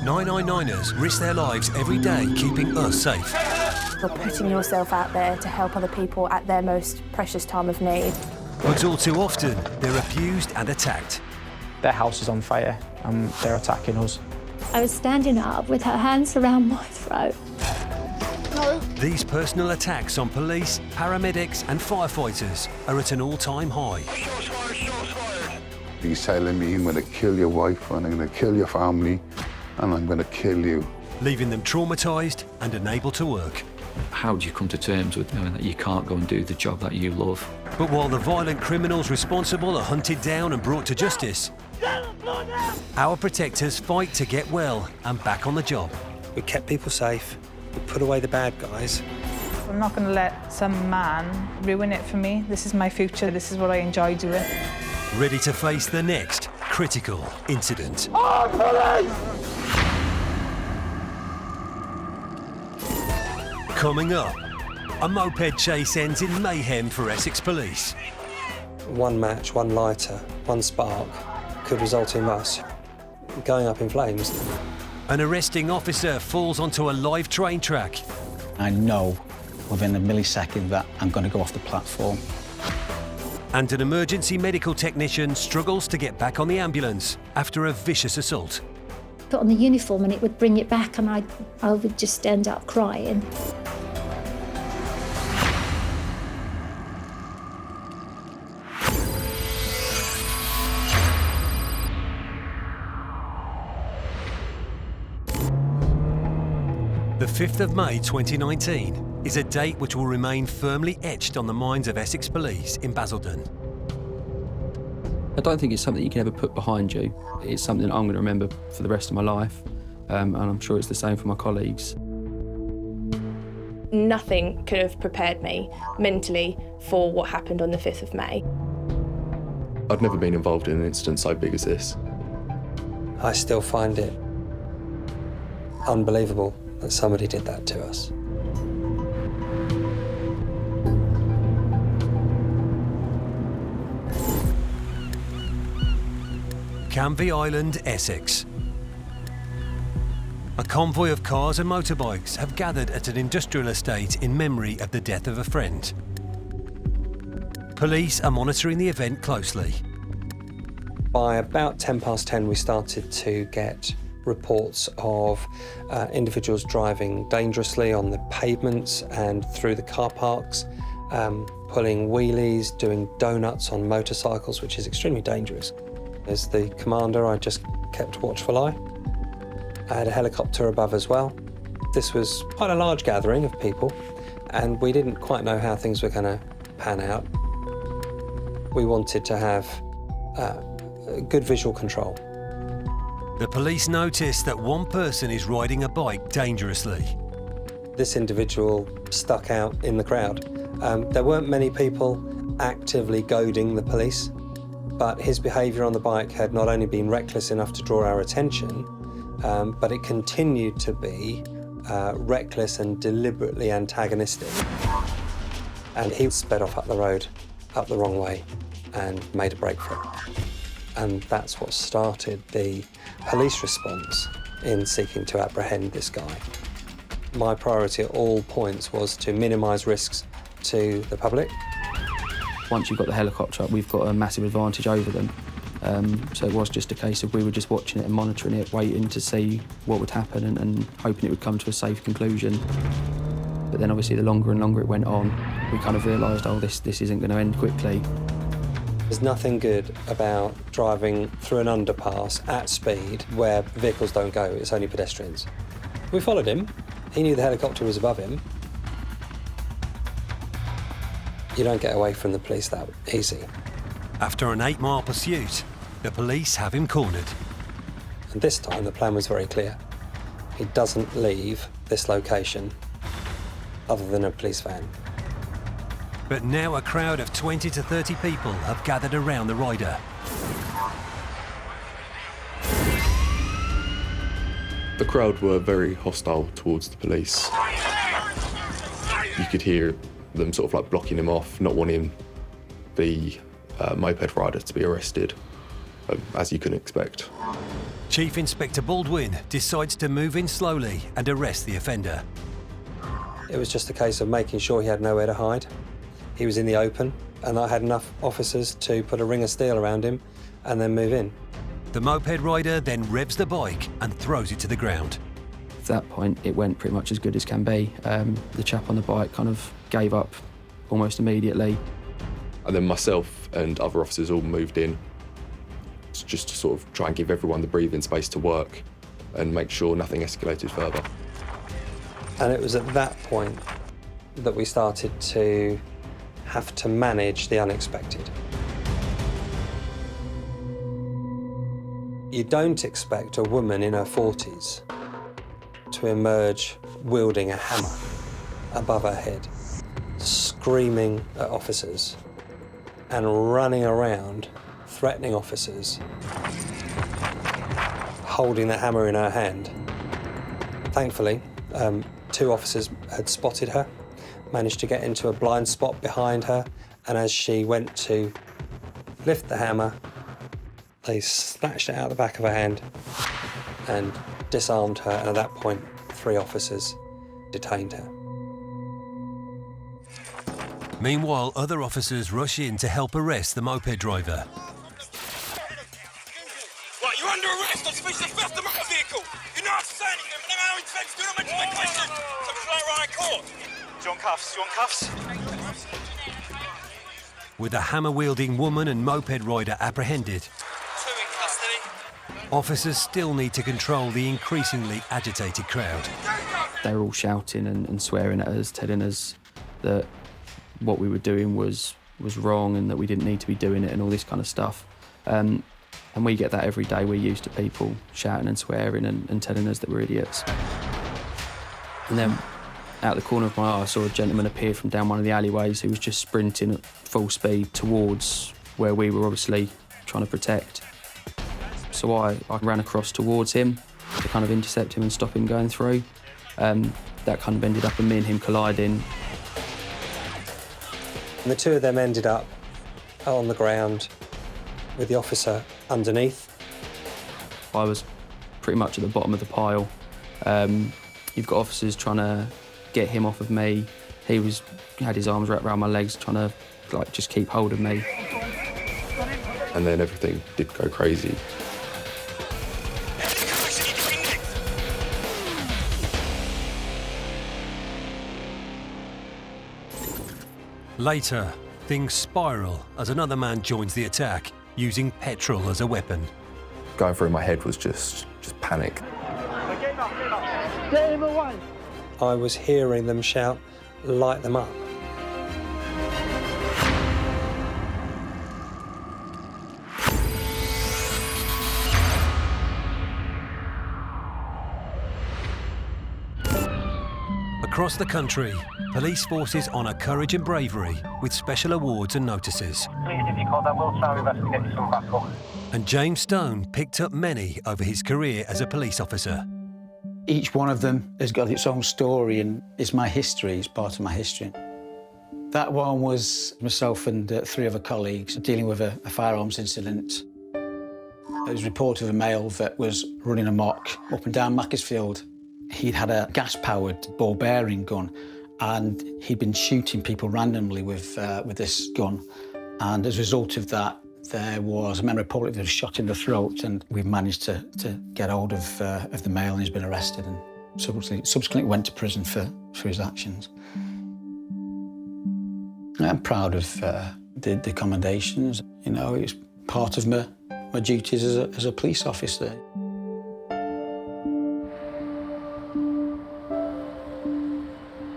999ers risk their lives every day keeping us safe. You're putting yourself out there to help other people at their most precious time of need. But all too often, they're abused and attacked. Their house is on fire and they're attacking us. I was standing up with her hands around my throat. No. These personal attacks on police, paramedics and firefighters are at an all-time high. He's telling me I'm going to kill your wife and I'm going to kill your family and I'm going to kill you. Leaving them traumatised and unable to work. How do you come to terms with knowing that you can't go and do the job that you love? But while the violent criminals responsible are hunted down and brought to justice, our protectors fight to get well and back on the job. We kept people safe, we put away the bad guys. I'm not going to let some man ruin it for me. This is my future, this is what I enjoy doing. Ready to face the next critical incident. Coming up, a moped chase ends in mayhem for Essex Police. One match, one lighter, one spark could result in us going up in flames. An arresting officer falls onto a live train track. I know within a millisecond that I'm going to go off the platform. And an emergency medical technician struggles to get back on the ambulance after a vicious assault. Put on the uniform and it would bring it back and I would just end up crying. The 5th of May 2019 is a date which will remain firmly etched on the minds of Essex Police in Basildon. I don't think it's something you can ever put behind you. It's something that I'm going to remember for the rest of my life, and I'm sure it's the same for my colleagues. Nothing could have prepared me mentally for what happened on the 5th of May. I've never been involved in an incident so big as this. I still find it unbelievable that somebody did that to us. Canvey Island, Essex. A convoy of cars and motorbikes have gathered at an industrial estate in memory of the death of a friend. Police are monitoring the event closely. By about 10 we started to get reports of individuals driving dangerously on the pavements and through the car parks, pulling wheelies, doing donuts on motorcycles, which is extremely dangerous. As the commander, I just kept a watchful eye. I had a helicopter above as well. This was quite a large gathering of people, and we didn't quite know how things were going to pan out. We wanted to have good visual control. The police notice that one person is riding a bike dangerously. This individual stuck out in the crowd. There weren't many people actively goading the police, but his behaviour on the bike had not only been reckless enough to draw our attention, but it continued to be reckless and deliberately antagonistic. And he sped off up the road, up the wrong way, and made a break for it. And that's what started the police response in seeking to apprehend this guy. My priority at all points was to minimise risks to the public. Once you've got the helicopter up, we've got a massive advantage over them. So it was just a case of we were just watching it and monitoring it, waiting to see what would happen and hoping it would come to a safe conclusion. But then obviously the longer and longer it went on, we kind of realised, oh, this isn't going to end quickly. There's nothing good about driving through an underpass at speed where vehicles don't go, it's only pedestrians. We followed him. He knew the helicopter was above him. You don't get away from the police that easy. After an 8-mile pursuit, the police have him cornered. And this time the plan was very clear. He doesn't leave this location other than a police van. But now a crowd of 20 to 30 people have gathered around the rider. The crowd were very hostile towards the police. You could hear them sort of like blocking him off, not wanting the moped rider to be arrested, as you can expect. Chief Inspector Baldwin decides to move in slowly and arrest the offender. It was just a case of making sure he had nowhere to hide. He was in the open, and I had enough officers to put a ring of steel around him and then move in. The moped rider then revs the bike and throws it to the ground. At that point, it went pretty much as good as can be. The chap on the bike kind of gave up almost immediately. And then myself and other officers all moved in just to sort of try and give everyone the breathing space to work and make sure nothing escalated further. And it was at that point that we started to have to manage the unexpected. You don't expect a woman in her 40s to emerge wielding a hammer above her head, screaming at officers and running around threatening officers, holding the hammer in her hand. Thankfully, 2 officers had spotted her, managed to get into a blind spot behind her, and as she went to lift the hammer, they snatched it out the back of her hand and disarmed her, and at that point, 3 officers detained her. Meanwhile, other officers rush in to help arrest the moped driver. Right, you're under arrest on suspicion of theft of motor vehicle. You're not saying anything, but no offence, do not mention my question. So I'm trying to write court. Do you want cuffs? Do you want cuffs? With a hammer-wielding woman and moped rider apprehended, 2 in custody. officers still need to control the increasingly agitated crowd. They were all shouting and swearing at us, telling us that what we were doing was wrong and that we didn't need to be doing it and all this kind of stuff. And we get that every day. We're used to people shouting and swearing and telling us that we're idiots. And then out the corner of my eye, I saw a gentleman appear from down one of the alleyways who was just sprinting at full speed towards where we were obviously trying to protect. So I ran across towards him to kind of intercept him and stop him going through. That kind of ended up in me and him colliding. And the 2 of them ended up on the ground with the officer underneath. I was pretty much at the bottom of the pile. You've got officers trying to get him off of me. He had his arms wrapped around my legs trying to just keep hold of me. And then everything did go crazy. Later, things spiral as another man joins the attack, using petrol as a weapon. Going through my head was just panic. Get him away. I was hearing them shout, "Light them up." Across the country, police forces honour courage and bravery with special awards and notices. Please, if you call, then we'll try our best to get you some backup. And James Stone picked up many over his career as a police officer. Each one of them has got its own story and it's my history, it's part of my history. That one was myself and 3 other colleagues dealing with a firearms incident. It was reported of a male that was running amok up and down Macclesfield. He'd had a gas-powered ball-bearing gun and he'd been shooting people randomly with this gun. And as a result of that, there was a member of the public that was shot in the throat, and we've managed to get hold of the male, and he's been arrested and subsequently went to prison for his actions. I'm proud of the commendations. You know, it's part of my duties as a police officer.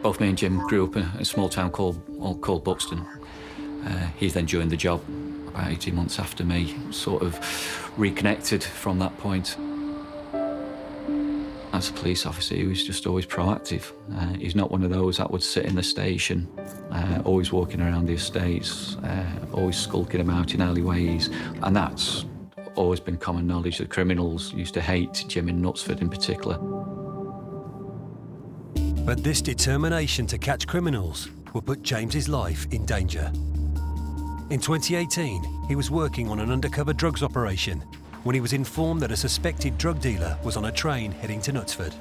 Both me and Jim grew up in a small town called Buxton. He then joined the job about 18 months after me, sort of reconnected from that point. As a police officer, he was just always proactive. He's not one of those that would sit in the station, always walking around the estates, always skulking about in alleyways. And that's always been common knowledge. The criminals used to hate Jim in Knutsford in particular. But this determination to catch criminals will put James's life in danger. In 2018, he was working on an undercover drugs operation when he was informed that a suspected drug dealer was on a train heading to Knutsford.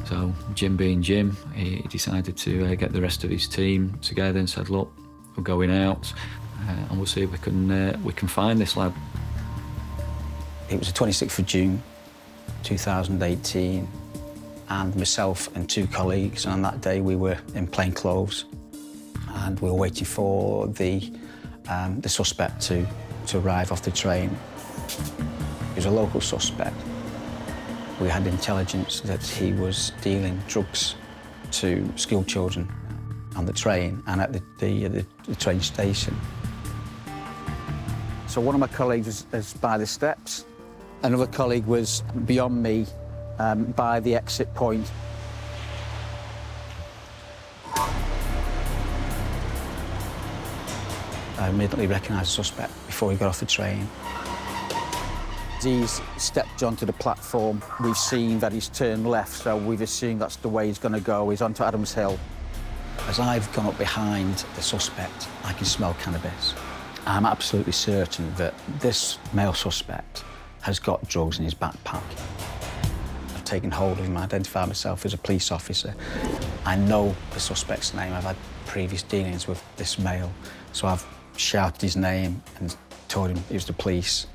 So Jim being Jim, he decided to get the rest of his team together and said, look, we're going out and we'll see if we can find this lad. It was the 26th of June 2018, and myself and 2 colleagues, and on that day we were in plain clothes and we were waiting for the suspect to arrive off the train. He was a local suspect. We had intelligence that he was dealing drugs to school children on the train and at the train station. So one of my colleagues was by the steps. Another colleague was beyond me by the exit point. I immediately recognised the suspect before he got off the train. He's stepped onto the platform. We've seen that he's turned left, so we've assumed that's the way he's going to go. He's onto Adams Hill. As I've gone up behind the suspect, I can smell cannabis. I'm absolutely certain that this male suspect has got drugs in his backpack. I've taken hold of him, identified myself as a police officer. I know the suspect's name. I've had previous dealings with this male, so I've shouted his name and told him it was the police.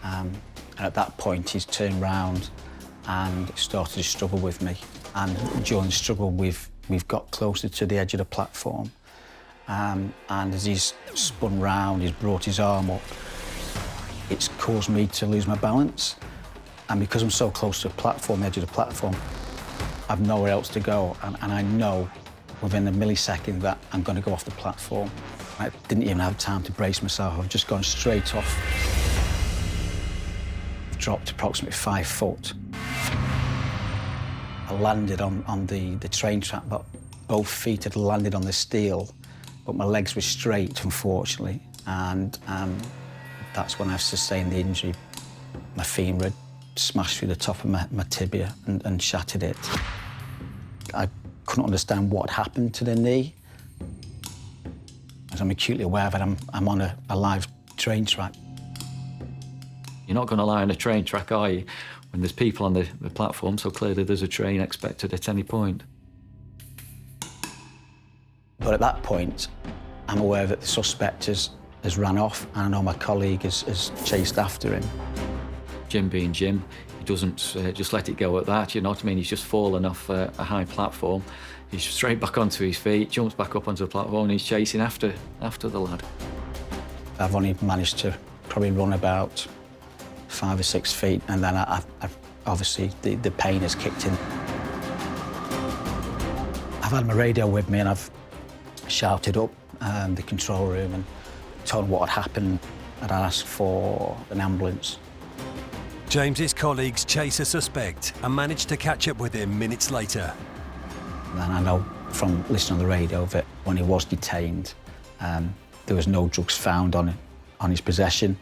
And at that point, he's turned round and started to struggle with me. And during the struggle, we've got closer to the edge of the platform. And as he's spun round, he's brought his arm up. It's caused me to lose my balance. And because I'm so close to the platform, the edge of the platform, I've nowhere else to go. And I know within a millisecond that I'm going to go off the platform. I didn't even have time to brace myself. I've just gone straight off. Dropped approximately 5 foot. I landed on the train track, but both feet had landed on the steel, but my legs were straight, unfortunately, and that's when I sustained the injury. My femur had smashed through the top of my tibia and shattered it. I couldn't understand what had happened to the knee, as I'm acutely aware that I'm on a live train track. You're not going to lie on a train track, are you? When there's people on the platform, so clearly there's a train expected at any point. But at that point, I'm aware that the suspect has ran off, and I know my colleague has chased after him. Jim being Jim, he doesn't just let it go at that, you know what I mean? He's just fallen off a high platform. He's straight back onto his feet, jumps back up onto the platform, and he's chasing after the lad. I've only managed to probably run about 5 or 6 feet, and then I've obviously the pain has kicked in. I've had my radio with me, and I've shouted up the control room and told them what had happened, and I asked for an ambulance. James's colleagues chase a suspect and manage to catch up with him minutes later. And I know from listening on the radio that when he was detained, there was no drugs found on his possession,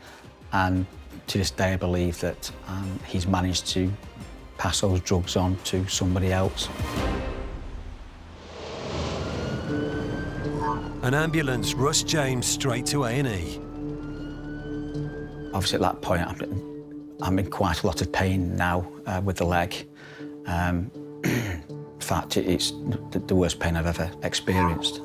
and to this day I believe that he's managed to pass those drugs on to somebody else. An ambulance rushed James straight to A&E. Obviously at that point I'm in quite a lot of pain now with the leg. In fact, it's the worst pain I've ever experienced.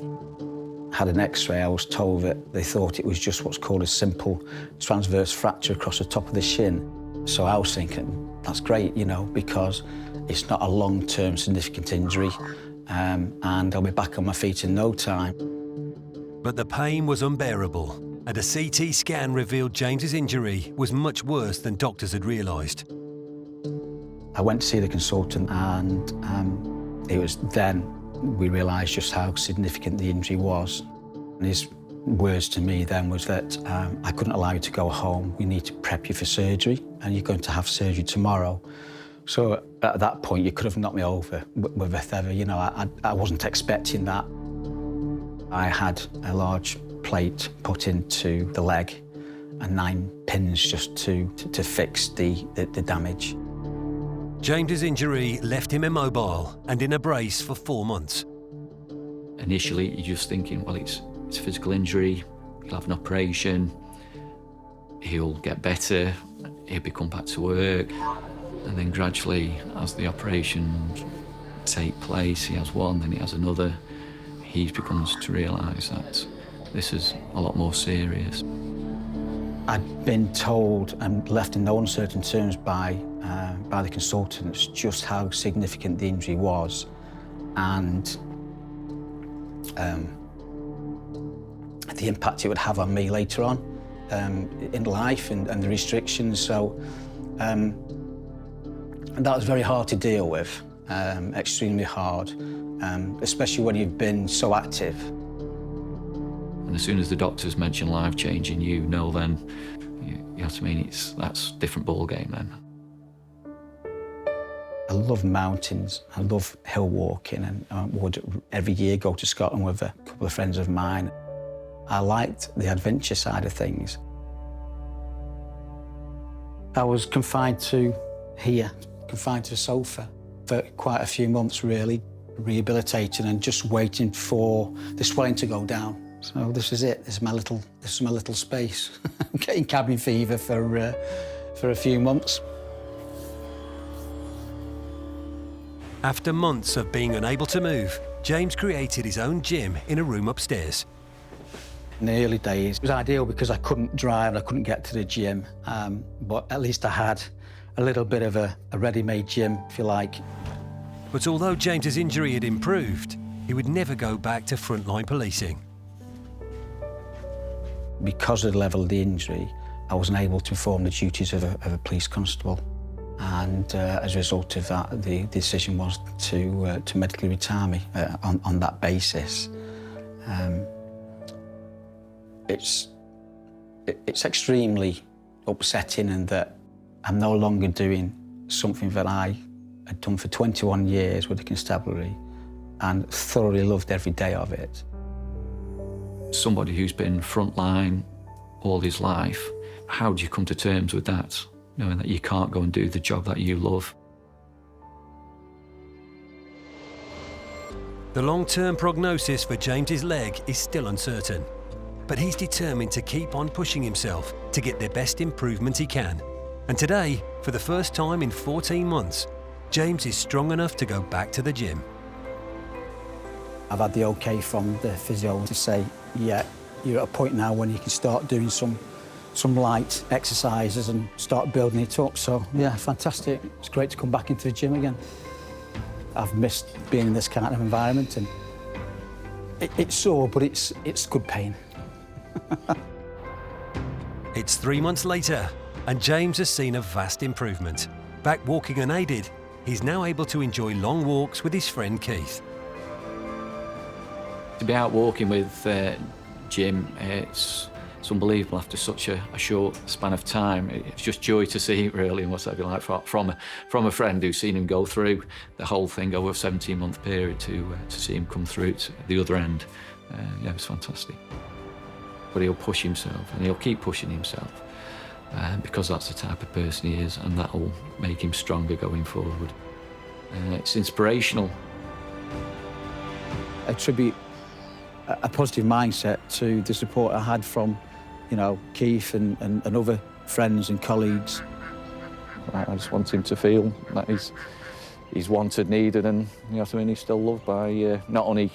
Had an X-ray, I was told that they thought it was just what's called a simple transverse fracture across the top of the shin. So I was thinking, that's great, you know, because it's not a long-term significant injury, and I'll be back on my feet in no time. But the pain was unbearable, and a CT scan revealed James's injury was much worse than doctors had realised. I went to see the consultant, and it was then we realised just how significant the injury was. And his words to me then was that I couldn't allow you to go home. We need to prep you for surgery, and you're going to have surgery tomorrow. So at that point, you could have knocked me over with a feather. You know, I wasn't expecting that. I had a large plate put into the leg and 9 pins just to fix the damage. James's injury left him immobile and in a brace for 4 months. Initially, you're just thinking, well, it's a physical injury, he'll have an operation, he'll get better, he'd be come back to work. And then gradually, as the operations take place, he has one, then he has another, he becomes to realise that this is a lot more serious. I'd been told and left in no uncertain terms by the consultants just how significant the injury was, and the impact it would have on me later on in life and the restrictions. So that was very hard to deal with, extremely hard, especially when you've been so active. And as soon as the doctors mention life-changing, you know then, you know what I mean, that's a different ball game then. I love mountains, I love hill walking, and I would every year go to Scotland with a couple of friends of mine. I liked the adventure side of things. I was confined to here, confined to a sofa for quite a few months really, rehabilitating and just waiting for the swelling to go down. So this is it, this is my little space. I'm getting cabin fever for a few months. After months of being unable to move, James created his own gym in a room upstairs. In the early days, it was ideal because I couldn't drive, I couldn't get to the gym, but at least I had a little bit of a ready-made gym, if you like. But although James's injury had improved, he would never go back to frontline policing. Because of the level of the injury, I wasn't able to perform the duties of a police constable. And as a result of that, the decision was to medically retire me on that basis. It's extremely upsetting in that I'm no longer doing something that I had done for 21 years with the constabulary and thoroughly loved every day of it. Somebody who's been frontline all his life, how do you come to terms with that, knowing that you can't go and do the job that you love? The long-term prognosis for James's leg is still uncertain, but he's determined to keep on pushing himself to get the best improvement he can. And today, for the first time in 14 months, James is strong enough to go back to the gym. I've had the okay from the physio to say, yeah, you're at a point now when you can start doing some light exercises and start building it up. So, yeah, fantastic. It's great to come back into the gym again. I've missed being in this kind of environment, and it's sore, but it's good pain. It's 3 months later, and James has seen a vast improvement. Back walking unaided, he's now able to enjoy long walks with his friend Keith. To be out walking with Jim, it's unbelievable after such a short span of time. It's just joy to see it, really, and what's that be like from a friend who's seen him go through the whole thing over a 17-month period to see him come through to the other end. Yeah, it's fantastic. But he'll push himself, and he'll keep pushing himself, because that's the type of person he is, and that'll make him stronger going forward. It's inspirational. I attribute a positive mindset to the support I had from, you know, Keith and other friends and colleagues. I just want him to feel that he's wanted, needed, and, you know what I mean, he's still loved by not only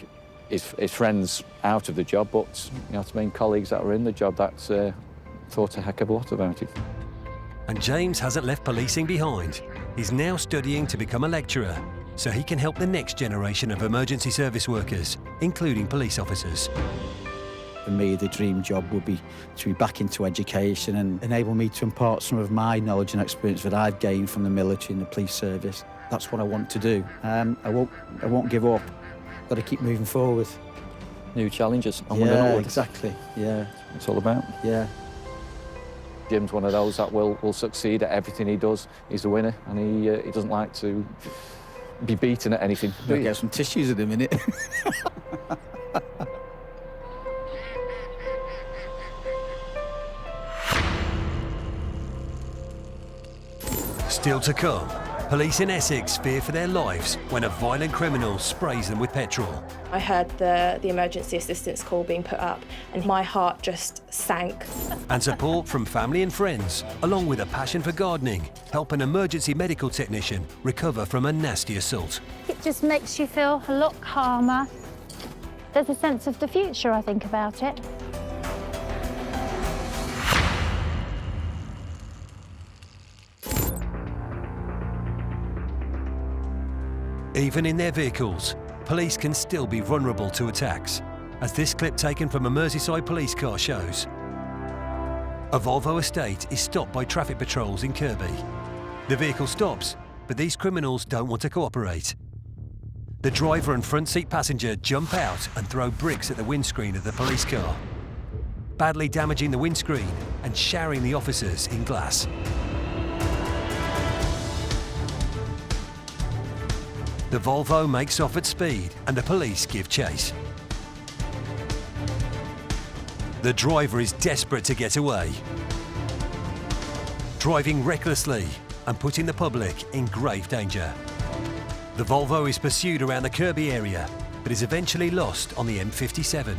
his friends out of the job, but, you know what I mean, colleagues that were in the job that thought a heck of a lot about him. And James hasn't left policing behind. He's now studying to become a lecturer, so he can help the next generation of emergency service workers, including police officers. For me, the dream job would be to be back into education and enable me to impart some of my knowledge and experience that I've gained from the military and the police service. That's what I want to do. I won't give up. Got to keep moving forward. New challenges, onward and onward. Exactly, yeah. It's all about. Yeah. Jim's one of those that will succeed at everything he does. He's a winner, and he doesn't like to be beaten at anything. I'll get some tissues in a minute. Still to come, Police in Essex fear for their lives when a violent criminal sprays them with petrol. I heard the emergency assistance call being put up and my heart just sank. And support from family and friends, along with a passion for gardening, help an emergency medical technician recover from a nasty assault. It just makes you feel a lot calmer. There's a sense of the future, I think, about it. Even in their vehicles, police can still be vulnerable to attacks, as this clip taken from a Merseyside police car shows. A Volvo estate is stopped by traffic patrols in Kirby. The vehicle stops, but these criminals don't want to cooperate. The driver and front seat passenger jump out and throw bricks at the windscreen of the police car, badly damaging the windscreen and showering the officers in glass. The Volvo makes off at speed and the police give chase. The driver is desperate to get away, driving recklessly and putting the public in grave danger. The Volvo is pursued around the Kirby area, but is eventually lost on the M57.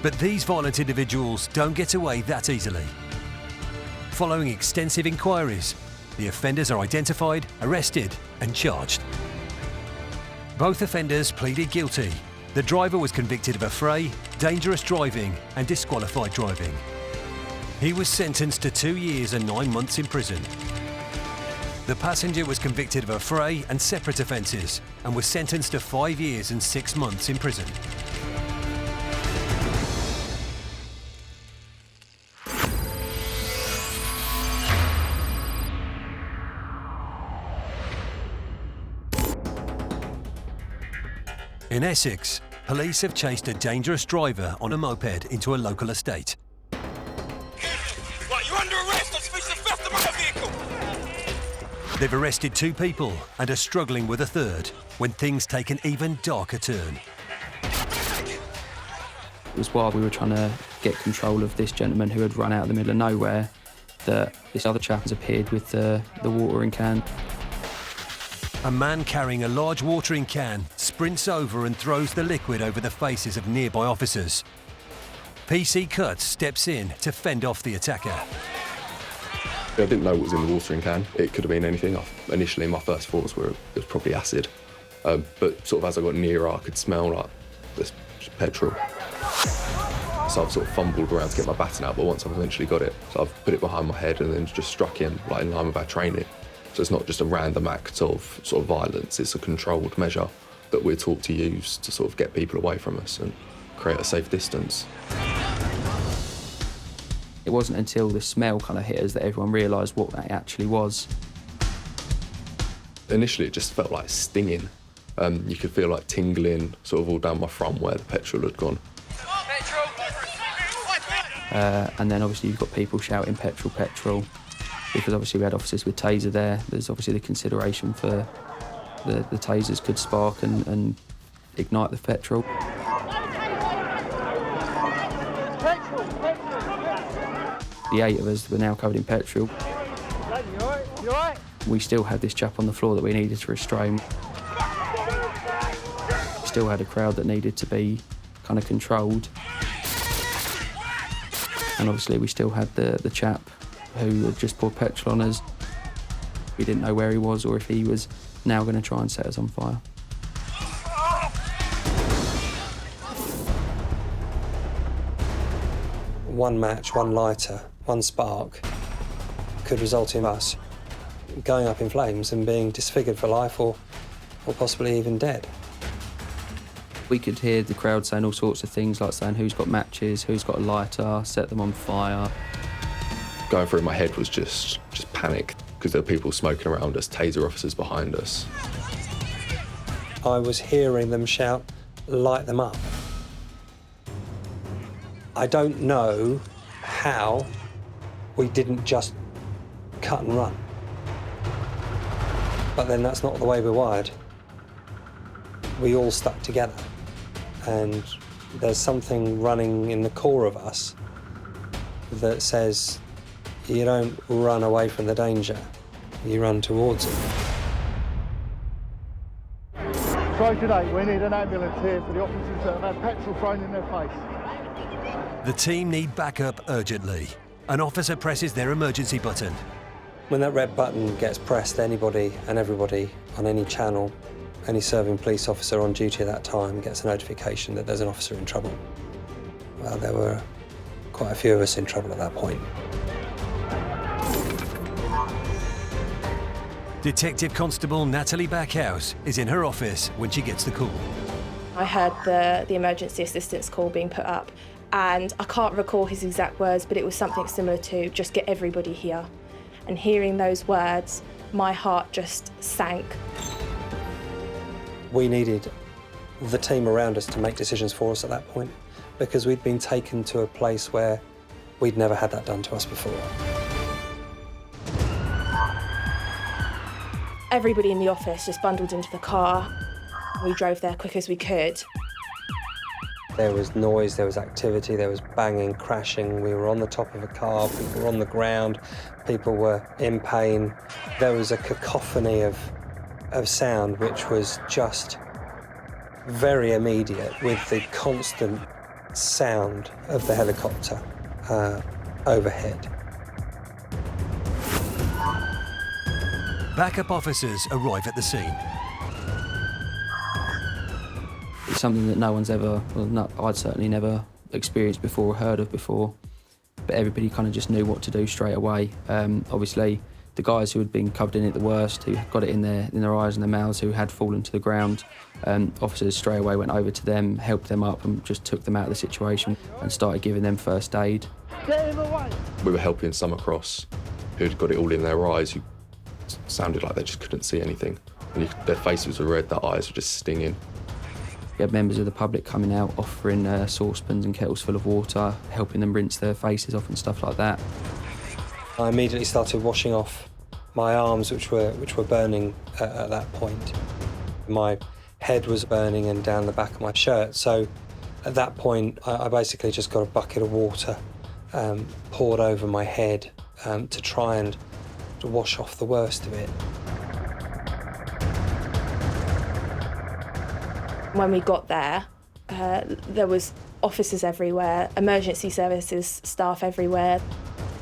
But these violent individuals don't get away that easily. Following extensive inquiries, the offenders are identified, arrested and charged. Both offenders pleaded guilty. The driver was convicted of affray, dangerous driving and disqualified driving. He was sentenced to 2 years and 9 months in prison. The passenger was convicted of affray and separate offences and was sentenced to 5 years and 6 months in prison. In Essex, police have chased a dangerous driver on a moped into a local estate. Right, you're under arrest. That's the theft of my vehicle. They've arrested 2 people and are struggling with a third when things take an even darker turn. It was while we were trying to get control of this gentleman who had run out of the middle of nowhere that this other chap has appeared with the watering can. A man carrying a large watering can sprints over and throws the liquid over the faces of nearby officers. PC Cuts steps in to fend off the attacker. I didn't know what was in the watering can. It could have been anything. Initially, my first thoughts were it was probably acid. But sort of as I got nearer, I could smell like this petrol. So I've sort of fumbled around to get my baton out, but once I've eventually got it, so I've put it behind my head and then just struck him like in line with our training. So it's not just a random act of sort of violence, it's a controlled measure that we're taught to use to sort of get people away from us and create a safe distance. It wasn't until the smell kind of hit us that everyone realised what that actually was. Initially it just felt like stinging. You could feel like tingling sort of all down my front where the petrol had gone. And then obviously you've got people shouting petrol, petrol. Because obviously we had officers with taser there. There's obviously the consideration for the tasers could spark and ignite the petrol. The 8 of us were now covered in petrol. We still had this chap on the floor that we needed to restrain. We still had a crowd that needed to be kind of controlled. And obviously we still had the chap who had just poured petrol on us. We didn't know where he was or if he was now going to try and set us on fire. One match, one lighter, one spark could result in us going up in flames and being disfigured for life or possibly even dead. We could hear the crowd saying all sorts of things, like saying who's got matches, who's got a lighter, set them on fire. Going through my head was just panic because there were people smoking around us, taser officers behind us. I was hearing them shout, "Light them up." I don't know how we didn't just cut and run. But then that's not the way we're wired. We all stuck together. And there's something running in the core of us that says, you don't run away from the danger, you run towards it. Situation 8, we need an ambulance here for the officers that have had petrol thrown in their face. The team need backup urgently. An officer presses their emergency button. When that red button gets pressed, anybody and everybody on any channel, any serving police officer on duty at that time gets a notification that there's an officer in trouble. Well, there were quite a few of us in trouble at that point. Detective Constable Natalie Backhouse is in her office when she gets the call. I heard the emergency assistance call being put up, and I can't recall his exact words, but it was something similar to, just get everybody here. And hearing those words, my heart just sank. We needed the team around us to make decisions for us at that point, because we'd been taken to a place where we'd never had that done to us before. Everybody in the office just bundled into the car. We drove there quick as we could. There was noise, there was activity, there was banging, crashing. We were on the top of a car, people were on the ground, people were in pain. There was a cacophony of sound which was just very immediate, with the constant sound of the helicopter overhead. Backup officers arrive at the scene. It's something that no one's ever, I'd certainly never experienced before or heard of before, but everybody kind of just knew what to do straight away. Obviously, the guys who had been covered in it the worst, who got it in their eyes and their mouths, who had fallen to the ground, officers straight away went over to them, helped them up and just took them out of the situation and started giving them first aid. Get him away! We were helping some across who'd got it all in their eyes, who sounded like they just couldn't see anything. And their faces were red, their eyes were just stinging. We had members of the public coming out, offering saucepans and kettles full of water, helping them rinse their faces off and stuff like that. I immediately started washing off my arms, which were burning at that point. My head was burning and down the back of my shirt. So at that point, I basically just got a bucket of water poured over my head to try and to wash off the worst of it. When we got there, there was officers everywhere, emergency services staff everywhere.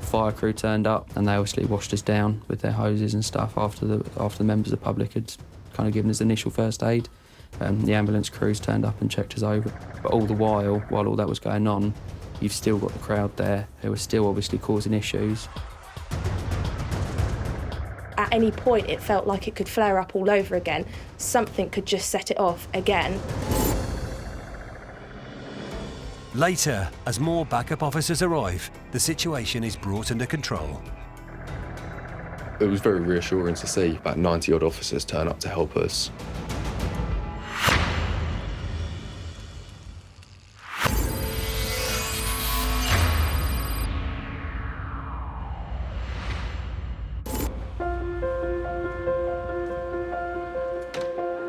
Fire crew turned up and they obviously washed us down with their hoses and stuff after the members of the public had kind of given us initial first aid. The ambulance crews turned up and checked us over. But all the while all that was going on, you've still got the crowd there who were still obviously causing issues. At any point, it felt like it could flare up all over again. Something could just set it off again. Later, as more backup officers arrive, the situation is brought under control. It was very reassuring to see about 90-odd officers turn up to help us.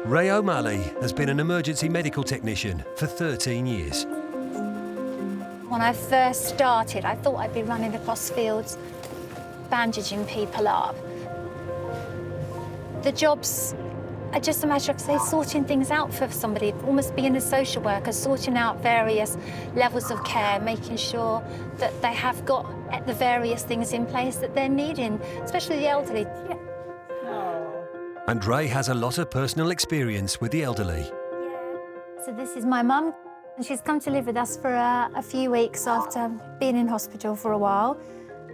Ray O'Malley has been an emergency medical technician for 13 years. When I first started, I thought I'd be running across fields, bandaging people up. The jobs are just a matter of, say, sorting things out for somebody, almost being a social worker, sorting out various levels of care, making sure that they have got the various things in place that they're needing, especially the elderly. Yeah. And Ray has a lot of personal experience with the elderly. So this is my mum, and she's come to live with us for a few weeks after being in hospital for a while,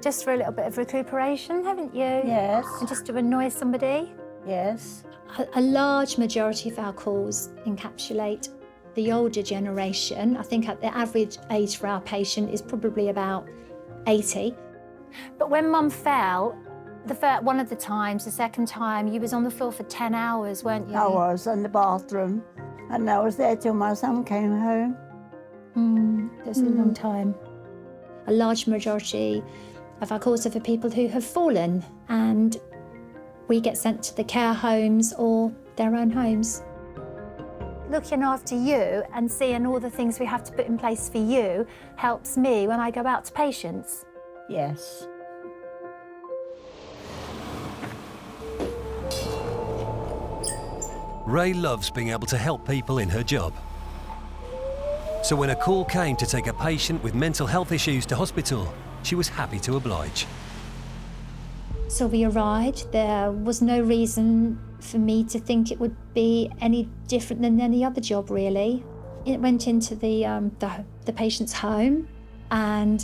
just for a little bit of recuperation, haven't you? Yes. And just to annoy somebody. Yes. A large majority of our calls encapsulate the older generation. I think the average age for our patient is probably about 80. But when Mum fell, one of the times, the second time, you was on the floor for 10 hours, weren't you? I was in the bathroom, and I was there till my son came home. That's a long time. A large majority of our calls are for people who have fallen, and we get sent to the care homes or their own homes. Looking after you and seeing all the things we have to put in place for you helps me when I go out to patients. Yes. Ray loves being able to help people in her job. So when a call came to take a patient with mental health issues to hospital, she was happy to oblige. So we arrived. There was no reason for me to think it would be any different than any other job, really. It went into the patient's home, and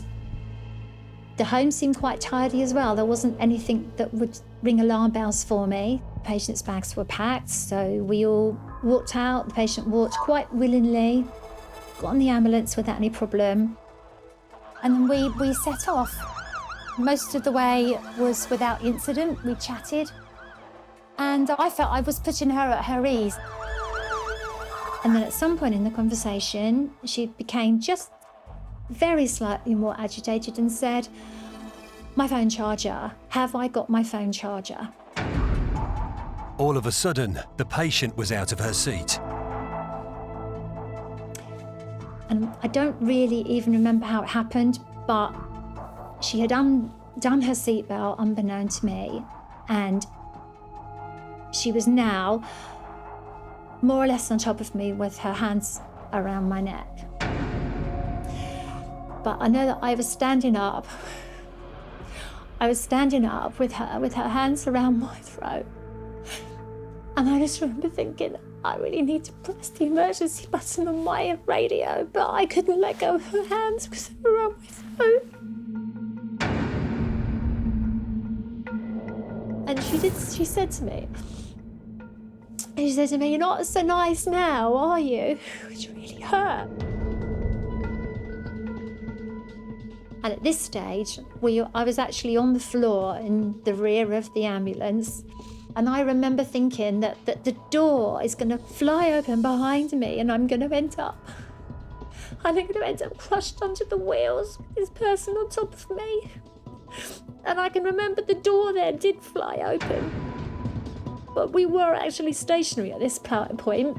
the home seemed quite tidy as well. There wasn't anything that would ring alarm bells for me. Patients' bags were packed, so we all walked out. The patient walked quite willingly, got on the ambulance without any problem, and then we set off. Most of the way was without incident. We chatted, and I felt I was putting her at her ease. And then at some point in the conversation, she became just very slightly more agitated and said, "My phone charger, have I got my phone charger?" All of a sudden, the patient was out of her seat. And I don't really even remember how it happened, but she had undone her seatbelt unbeknown to me, and she was now more or less on top of me with her hands around my neck. But I know that I was standing up. I was standing up with her hands around my throat. And I just remember thinking, I really need to press the emergency button on my radio, but I couldn't let go of her hands because they were around my throat. And she said to me, "You're not so nice now, are you?" Which really hurt. And at this stage, I was actually on the floor in the rear of the ambulance. And I remember thinking that the door is going to fly open behind me, and I'm going to end up crushed under the wheels with this person on top of me. And I can remember the door there did fly open. But we were actually stationary at this point.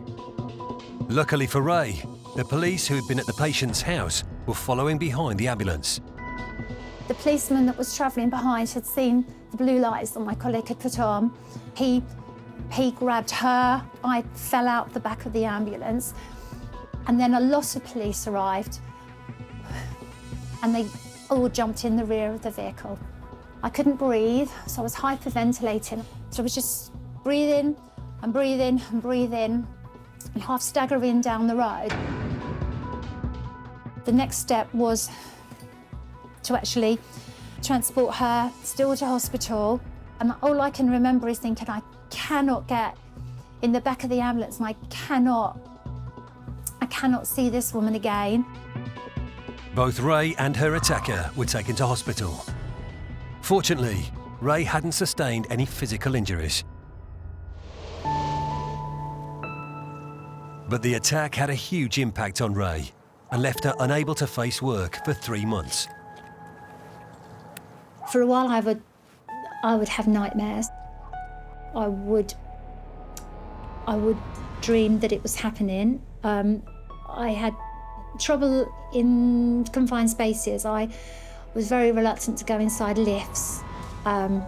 Luckily for Ray, the police who had been at the patient's house were following behind the ambulance. The policeman that was travelling behind had seen the blue lights that my colleague had put on. He grabbed her. I fell out the back of the ambulance. And then a lot of police arrived, and they all jumped in the rear of the vehicle. I couldn't breathe, so I was hyperventilating. So I was just breathing and breathing and breathing and half staggering down the road. The next step was to actually transport her still to hospital. And all I can remember is thinking, I cannot get in the back of the ambulance, and I cannot see this woman again. Both Ray and her attacker were taken to hospital. Fortunately, Ray hadn't sustained any physical injuries. But the attack had a huge impact on Ray and left her unable to face work for 3 months. For a while, I would have nightmares. I would dream that it was happening. I had trouble in confined spaces. I was very reluctant to go inside lifts. And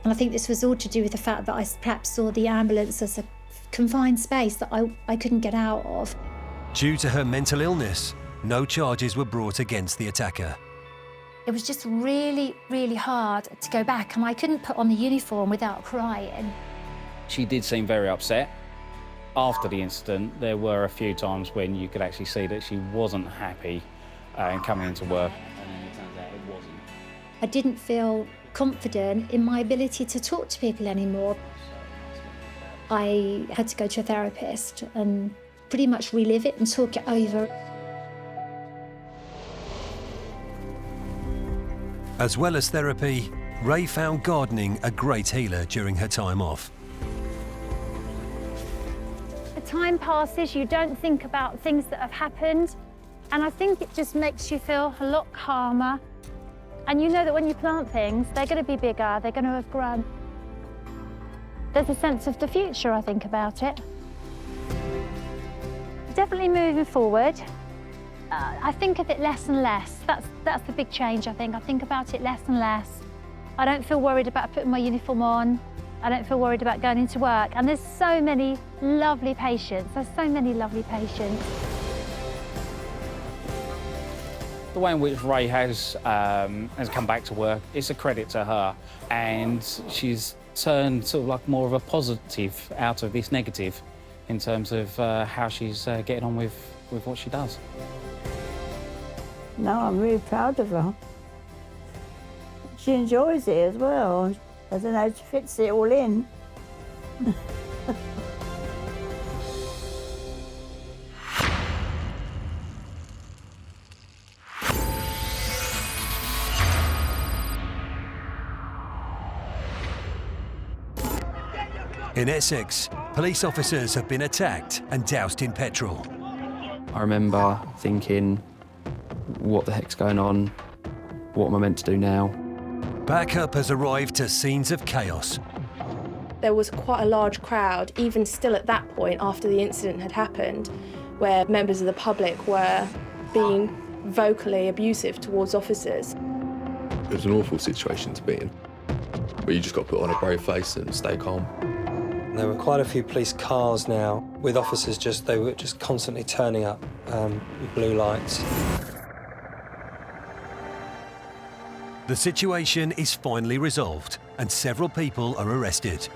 I think this was all to do with the fact that I perhaps saw the ambulance as a confined space that I couldn't get out of. Due to her mental illness, no charges were brought against the attacker. It was just really, really hard to go back, and I couldn't put on the uniform without crying. She did seem very upset. After the incident, there were a few times when you could actually see that she wasn't happy in coming into work. And then it turns out it wasn't. I didn't feel confident in my ability to talk to people anymore. I had to go to a therapist and pretty much relive it and talk it over. As well as therapy, Ray found gardening a great healer during her time off. As time passes, you don't think about things that have happened, and I think it just makes you feel a lot calmer. And you know that when you plant things, they're going to be bigger, they're going to have grown. There's a sense of the future, I think, about it. Definitely moving forward. I think of it less and less. That's the big change, I think. I think about it less and less. I don't feel worried about putting my uniform on. I don't feel worried about going into work. And there's so many lovely patients. There's so many lovely patients. The way in which Ray has come back to work, it's a credit to her, and she's turned sort of like more of a positive out of this negative in terms of how she's getting on with what she does. No, I'm really proud of her. She enjoys it as well. I don't know, she fits it all in. In Essex, police officers have been attacked and doused in petrol. I remember thinking, what the heck's going on? What am I meant to do now? Backup has arrived to scenes of chaos. There was quite a large crowd, even still at that point after the incident had happened, where members of the public were being vocally abusive towards officers. It was an awful situation to be in, but you just got to put on a brave face and stay calm. There were quite a few police cars now with officers they were just constantly turning up blue lights. The situation is finally resolved and several people are arrested.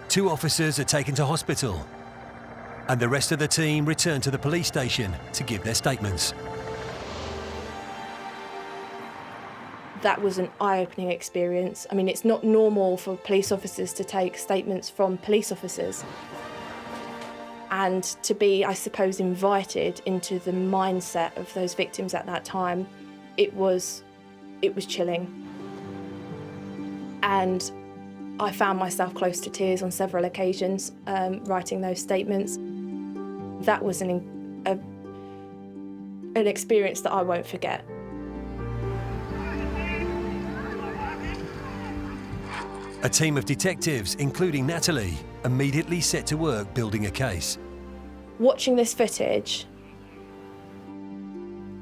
2 officers are taken to hospital and the rest of the team return to the police station to give their statements. That was an eye-opening experience. I mean, it's not normal for police officers to take statements from police officers. And to be, I suppose, invited into the mindset of those victims at that time, it was chilling. And I found myself close to tears on several occasions writing those statements. That was an experience that I won't forget. A team of detectives, including Natalie, immediately set to work building a case. Watching this footage,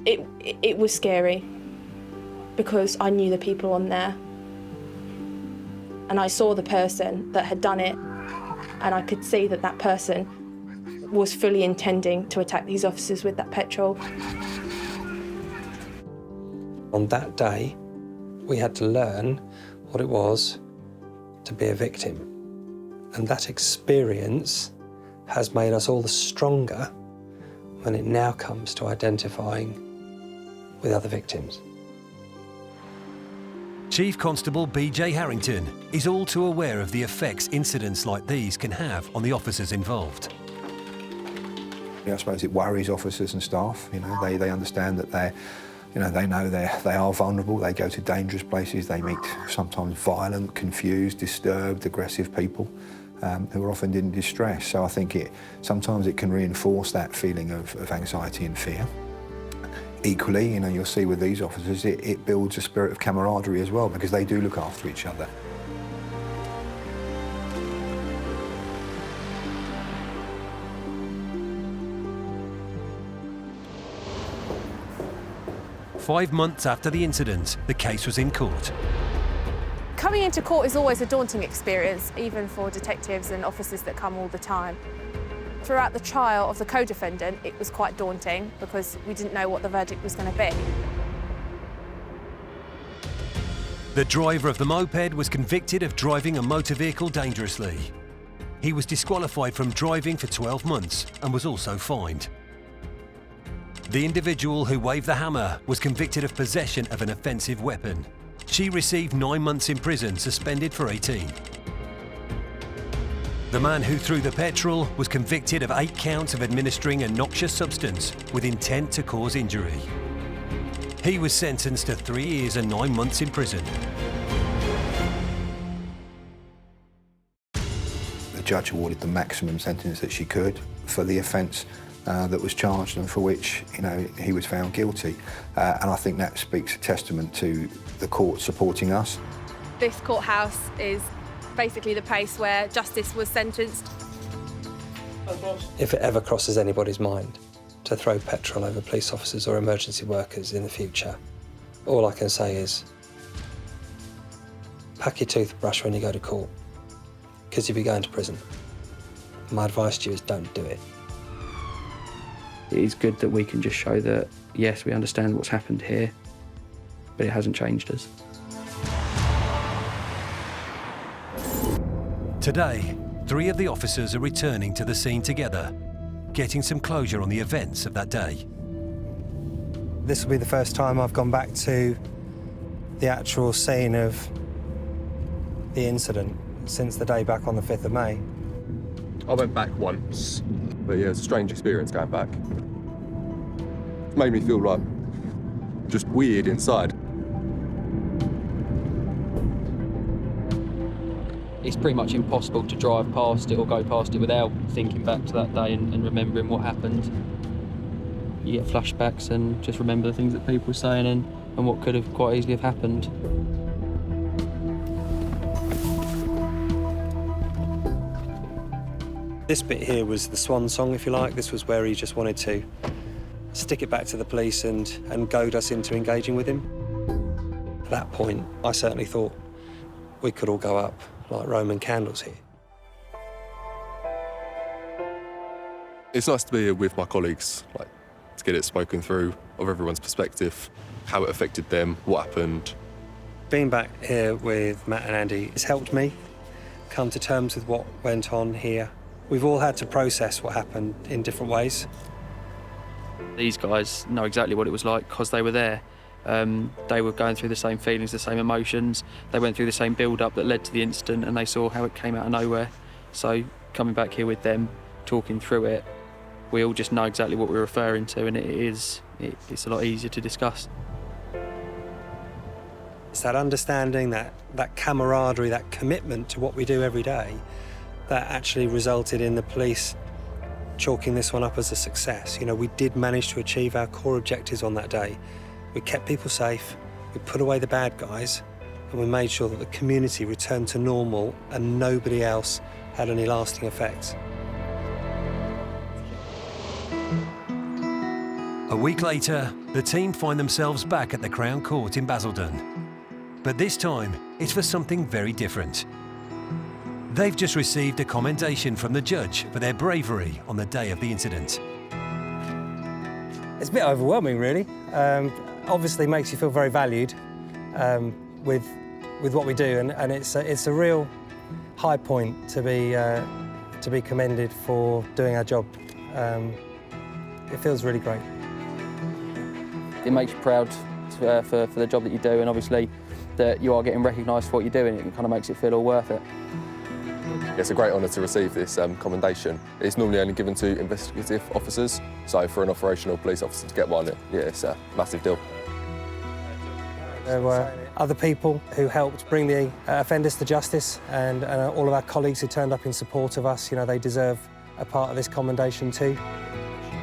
it was scary because I knew the people on there. And I saw the person that had done it, and I could see that that person was fully intending to attack these officers with that petrol. On that day, we had to learn what it was to be a victim. And that experience has made us all the stronger when it now comes to identifying with other victims. Chief Constable B.J. Harrington is all too aware of the effects incidents like these can have on the officers involved. I suppose it worries officers and staff. You know, they understand that they know they are vulnerable. They go to dangerous places. They meet sometimes violent, confused, disturbed, aggressive people who are often in distress. So I think sometimes it can reinforce that feeling of anxiety and fear. Equally, you'll see with these officers, it builds a spirit of camaraderie as well, because they do look after each other. Five months after the incident, the case was in court. Coming into court is always a daunting experience, even for detectives and officers that come all the time. Throughout the trial of the co-defendant, it was quite daunting because we didn't know what the verdict was going to be. The driver of the moped was convicted of driving a motor vehicle dangerously. He was disqualified from driving for 12 months and was also fined. The individual who waved the hammer was convicted of possession of an offensive weapon. She received 9 months in prison, suspended for 18. The man who threw the petrol was convicted of 8 counts of administering a noxious substance with intent to cause injury. He was sentenced to 3 years and 9 months in prison. The judge awarded the maximum sentence that she could for the offence that was charged and for which he was found guilty. And I think that speaks a testament to the court supporting us. This courthouse is basically the place where justice was sentenced. If it ever crosses anybody's mind to throw petrol over police officers or emergency workers in the future, all I can say is pack your toothbrush when you go to court. because you'll be going to prison. My advice to you is don't do it. It is good that we can just show that, yes, we understand what's happened here, but it hasn't changed us. Today, 3 of the officers are returning to the scene together, getting some closure on the events of that day. This will be the first time I've gone back to the actual scene of the incident since the day back on the 5th of May. I went back once, but yeah, it's a strange experience going back. It made me feel like just weird inside. It's pretty much impossible to drive past it or go past it without thinking back to that day and remembering what happened. You get flashbacks and just remember the things that people were saying and what could have quite easily have happened. This bit here was the swan song, if you like. This was where he just wanted to stick it back to the police and goad us into engaging with him. At that point, I certainly thought we could all go up like Roman candles here. It's nice to be here with my colleagues, like to get it spoken through of everyone's perspective, how it affected them, what happened. Being back here with Matt and Andy has helped me come to terms with what went on here. We've all had to process what happened in different ways. These guys know exactly what it was like because they were there. They were going through the same feelings, the same emotions. They went through the same build-up that led to the incident and they saw how it came out of nowhere. So coming back here with them, talking through it, we all just know exactly what we're referring to and it's a lot easier to discuss. It's that understanding, that camaraderie, that commitment to what we do every day that actually resulted in the police chalking this one up as a success. You know, we did manage to achieve our core objectives on that day. We kept people safe, we put away the bad guys, and we made sure that the community returned to normal and nobody else had any lasting effects. A week later, the team find themselves back at the Crown Court in Basildon. But this time, it's for something very different. They've just received a commendation from the judge for their bravery on the day of the incident. It's a bit overwhelming, really. Obviously makes you feel very valued with what we do, and it's a real high point to be commended for doing our job. It feels really great. It makes you proud for the job that you do, and obviously that you are getting recognised for what you're doing. It kind of makes it feel all worth it. It's a great honour to receive this commendation. It's normally only given to investigative officers, so for an operational police officer to get one, yeah, it's a massive deal. There were other people who helped bring the offenders to justice, and all of our colleagues who turned up in support of us. You know, they deserve a part of this commendation too.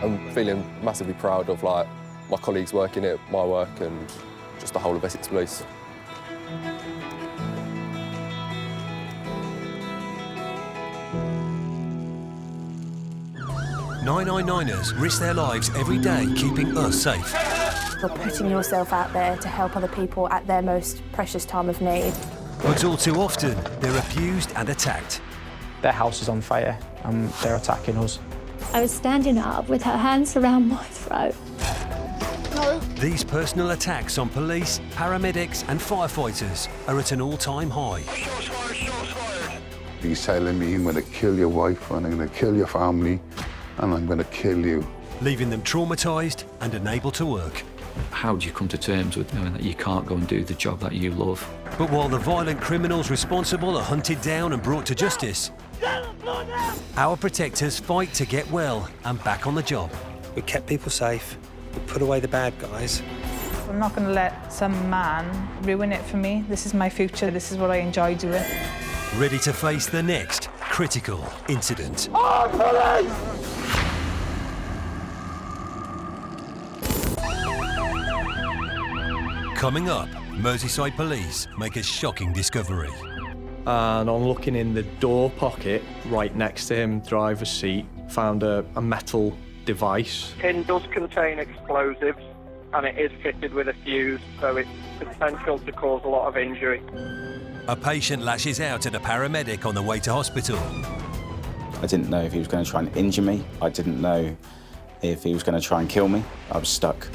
I'm feeling massively proud of like my colleagues working at my work and just the whole of Essex Police. "999ers risk their lives every day keeping us safe." You're putting yourself out there to help other people at their most precious time of need. But all too often, they're abused and attacked. Their house is on fire and they're attacking us. I was standing up with her hands around my throat. These personal attacks on police, paramedics and firefighters are at an all-time high. He's telling me, I'm going to kill your wife and I'm going to kill your family and I'm going to kill you. Leaving them traumatised and unable to work. How do you come to terms with knowing that you can't go and do the job that you love? But while the violent criminals responsible are hunted down and brought to justice, our protectors fight to get well and back on the job. We kept people safe, we put away the bad guys. I'm not going to let some man ruin it for me. This is my future, this is what I enjoy doing. Ready to face the next critical incident. Coming up, Merseyside police make a shocking discovery. And on looking in the door pocket right next to him, driver's seat, found a metal device. Tin does contain explosives and it is fitted with a fuse, so it's potential to cause a lot of injury. A patient lashes out at a paramedic on the way to hospital. I didn't know if he was going to try and injure me. I didn't know if he was going to try and kill me. I was stuck.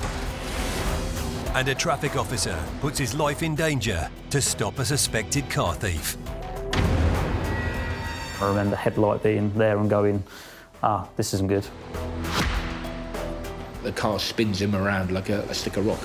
And a traffic officer puts his life in danger to stop a suspected car thief. I remember the headlight being there and going, this isn't good. The car spins him around like a stick of rock.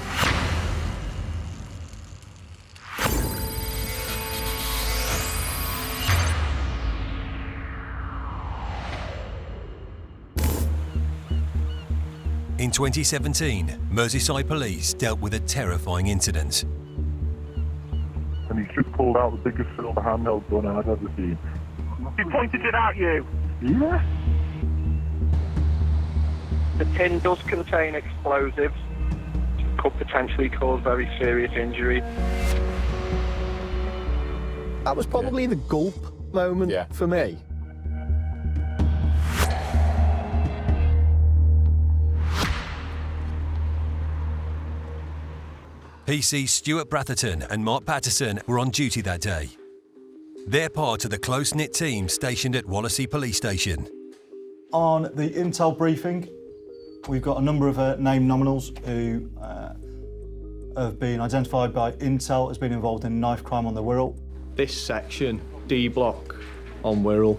In 2017, Merseyside police dealt with a terrifying incident. And he's just pulled out the biggest silver handheld gun I've ever seen. He pointed it at you? Yeah. The tin does contain explosives. Could potentially cause very serious injury. That was probably the gulp moment for me. PC Stuart Bratherton and Mark Patterson were on duty that day. They're part of the close-knit team stationed at Wallasey Police Station. On the intel briefing, we've got a number of named nominals who have been identified by intel as being involved in knife crime on the Wirral. This section, D block on Wirral,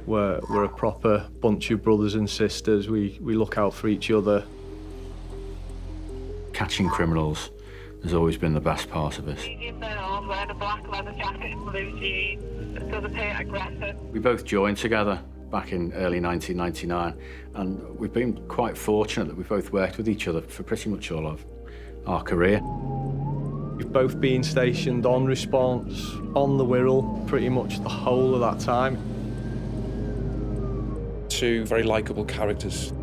we're a proper bunch of brothers and sisters. We look out for each other. Catching criminals has always been the best part of us. We both joined together back in early 1999, and we've been quite fortunate that we've both worked with each other for pretty much all of our career. We've both been stationed on response, on the Wirral, pretty much the whole of that time. Two very likeable characters.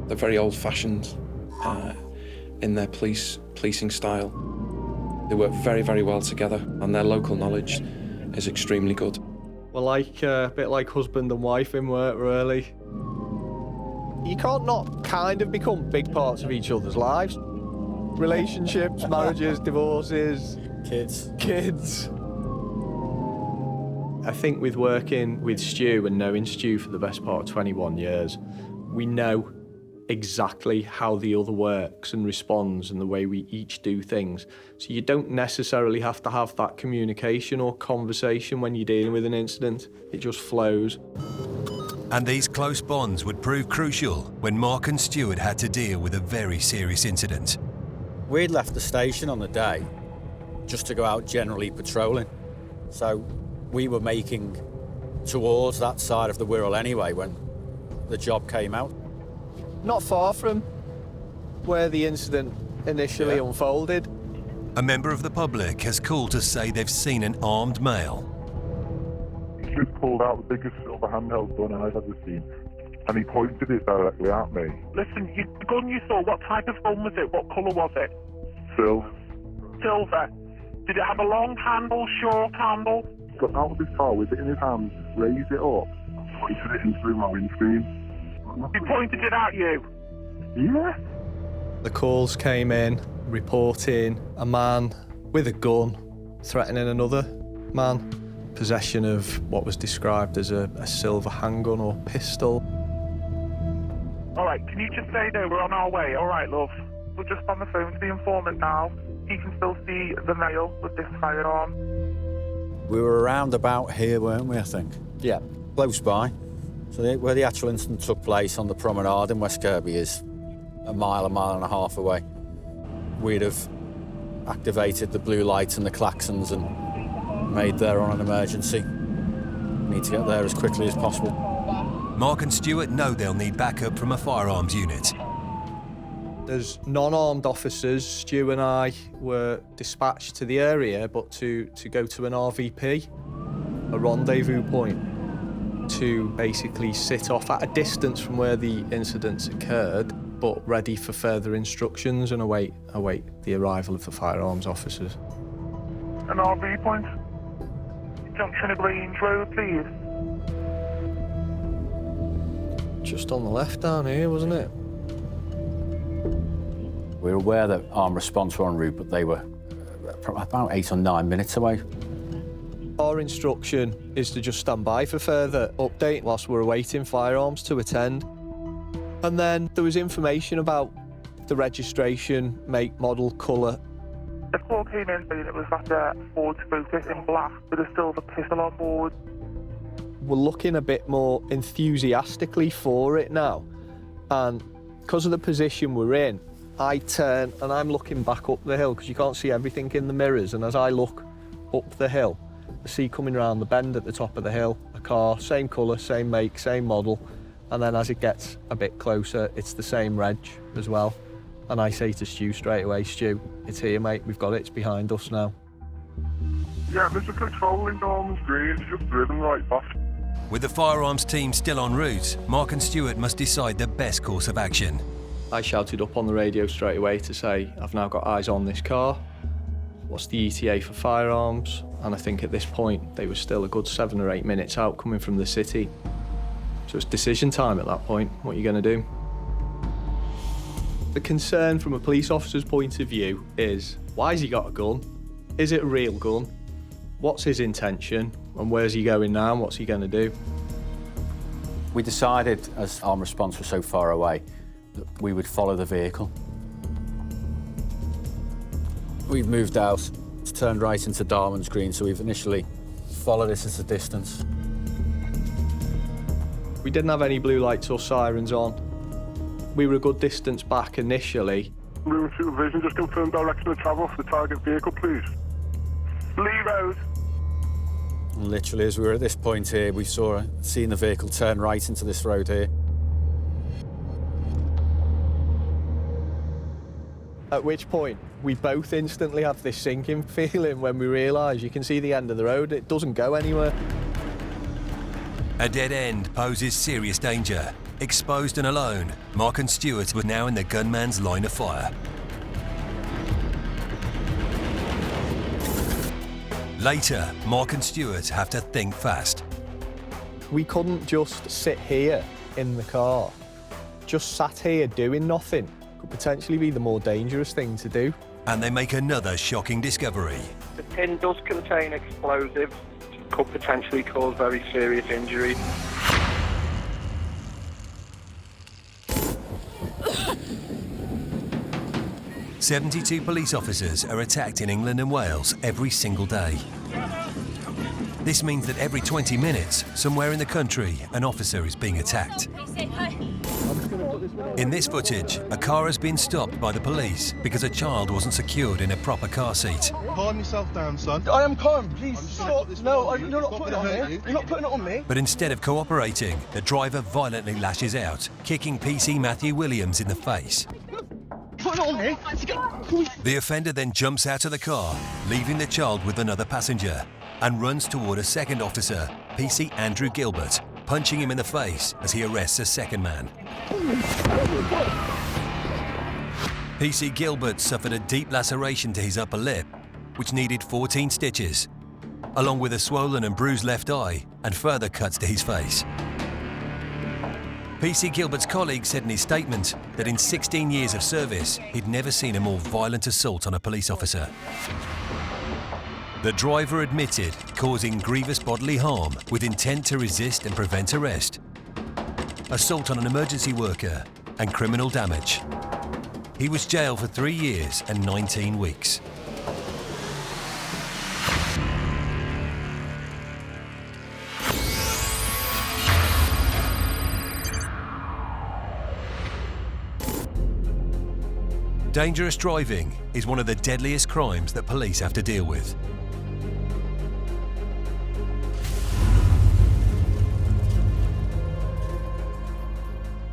They're very old-fashioned in their policing style. They work very, very well together, and their local knowledge is extremely good. We're like a bit like husband and wife in work, really. You can't not kind of become big parts of each other's lives. Relationships, marriages, divorces, kids. I think with working with Stu and knowing Stu for the best part of 21 years, we know exactly how the other works and responds and the way we each do things. So you don't necessarily have to have that communication or conversation when you're dealing with an incident. It just flows. And these close bonds would prove crucial when Mark and Stuart had to deal with a very serious incident. We'd left the station on the day just to go out generally patrolling. So we were making towards that side of the Wirral anyway when the job came out. Not far from where the incident initially unfolded. A member of the public has called to say they've seen an armed male. He just pulled out the biggest silver handheld gun I've ever seen. And he pointed it directly at me. Listen, the gun you saw, what type of gun was it? What colour was it? Silver. Did it have a long handle, short handle? He got out of his car with it in his hand, raised it up, pointed it in through my windscreen. He pointed it at you? Yeah. The calls came in reporting a man with a gun threatening another man. Possession of what was described as a silver handgun or pistol. All right, can you just stay there? We're on our way. All right, love. We're just on the phone to the informant now. He can still see the male with this firearm. We were around about here, weren't we, I think? Yeah. Close by. So where the actual incident took place on the promenade in West Kirby is a mile and a half away. We'd have activated the blue lights and the klaxons and made there on an emergency. Need to get there as quickly as possible. Mark and Stuart know they'll need backup from a firearms unit. As non-armed officers, Stu and I were dispatched to the area, but to go to an RVP, a rendezvous point, to basically sit off at a distance from where the incidents occurred, but ready for further instructions and await the arrival of the firearms officers. An RV point? Junction of Grange Road, please. Just on the left down here, wasn't it? We were aware that armed response were en route, but they were about 8 or 9 minutes away. our instruction is to just stand by for further update whilst we're awaiting firearms to attend. And then there was information about the registration, make, model, colour. The call came in saying it was like a Ford Focus in black with a silver pistol on board. We're looking a bit more enthusiastically for it now. And because of the position we're in, I turn and I'm looking back up the hill because you can't see everything in the mirrors. And as I look up the hill, I see coming around the bend at the top of the hill a car, same colour, same make, same model. And then as it gets a bit closer, it's the same reg as well. And I say to Stu straight away, Stu, it's here, mate, we've got it, it's behind us now. Yeah, there's a patrolling Norman's Green, it's just driven right past. With the firearms team still en route, Mark and Stuart must decide the best course of action. I shouted up on the radio straight away to say, I've now got eyes on this car. What's the ETA for firearms? And I think at this point, they were still a good 7 or 8 minutes out coming from the city. So it's decision time at that point. What are you going to do? The concern from a police officer's point of view is, why has he got a gun? Is it a real gun? What's his intention? And where's he going now? And what's he going to do? We decided, as our response was so far away, that we would follow the vehicle. We've moved out, it's turned right into Darman's Green, so we've initially followed it at a distance. We didn't have any blue lights or sirens on. We were a good distance back initially. Room supervision, just confirm direction of travel for the target vehicle, please. Lee Road. And literally, as we were at this point here, we seen the vehicle turn right into this road here. At which point, we both instantly have this sinking feeling when we realise you can see the end of the road, it doesn't go anywhere. A dead end poses serious danger. Exposed and alone, Mark and Stuart were now in the gunman's line of fire. Later, Mark and Stuart have to think fast. We couldn't just sit here in the car. Just sat here doing nothing could potentially be the more dangerous thing to do. And they make another shocking discovery. The tin does contain explosives, which could potentially cause very serious injury. "72 police officers are attacked in England and Wales every single day. This means that every 20 minutes, somewhere in the country, an officer is being attacked. In this footage, a car has been stopped by the police because a child wasn't secured in a proper car seat. Calm yourself down, son. I am calm. Please stop. No, you're not putting it on me. You're not putting it on me. But instead of cooperating, the driver violently lashes out, kicking PC Matthew Williams in the face. Put it on me. The offender then jumps out of the car, leaving the child with another passenger, and runs toward a second officer, PC Andrew Gilbert, punching him in the face as he arrests a second man. PC Gilbert suffered a deep laceration to his upper lip, which needed 14 stitches, along with a swollen and bruised left eye and further cuts to his face. PC Gilbert's colleague said in his statement that in 16 years of service, he'd never seen a more violent assault on a police officer. The driver admitted causing grievous bodily harm with intent to resist and prevent arrest, assault on an emergency worker, and criminal damage. He was jailed for 3 years and 19 weeks. Dangerous driving is one of the deadliest crimes that police have to deal with.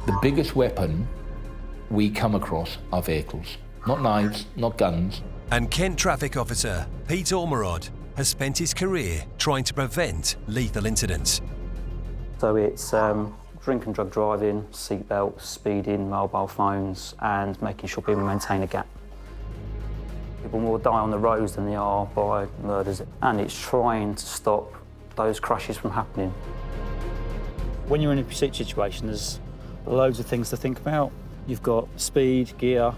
The biggest weapon we come across are vehicles. Not knives, not guns. And Kent Traffic Officer Pete Ormerod has spent his career trying to prevent lethal incidents. So it's drink and drug driving, seatbelts, speeding, mobile phones, and making sure people maintain a gap. People more die on the roads than they are by murders, and it's trying to stop those crashes from happening. When you're in a pursuit situation, there's loads of things to think about. You've got speed, gear,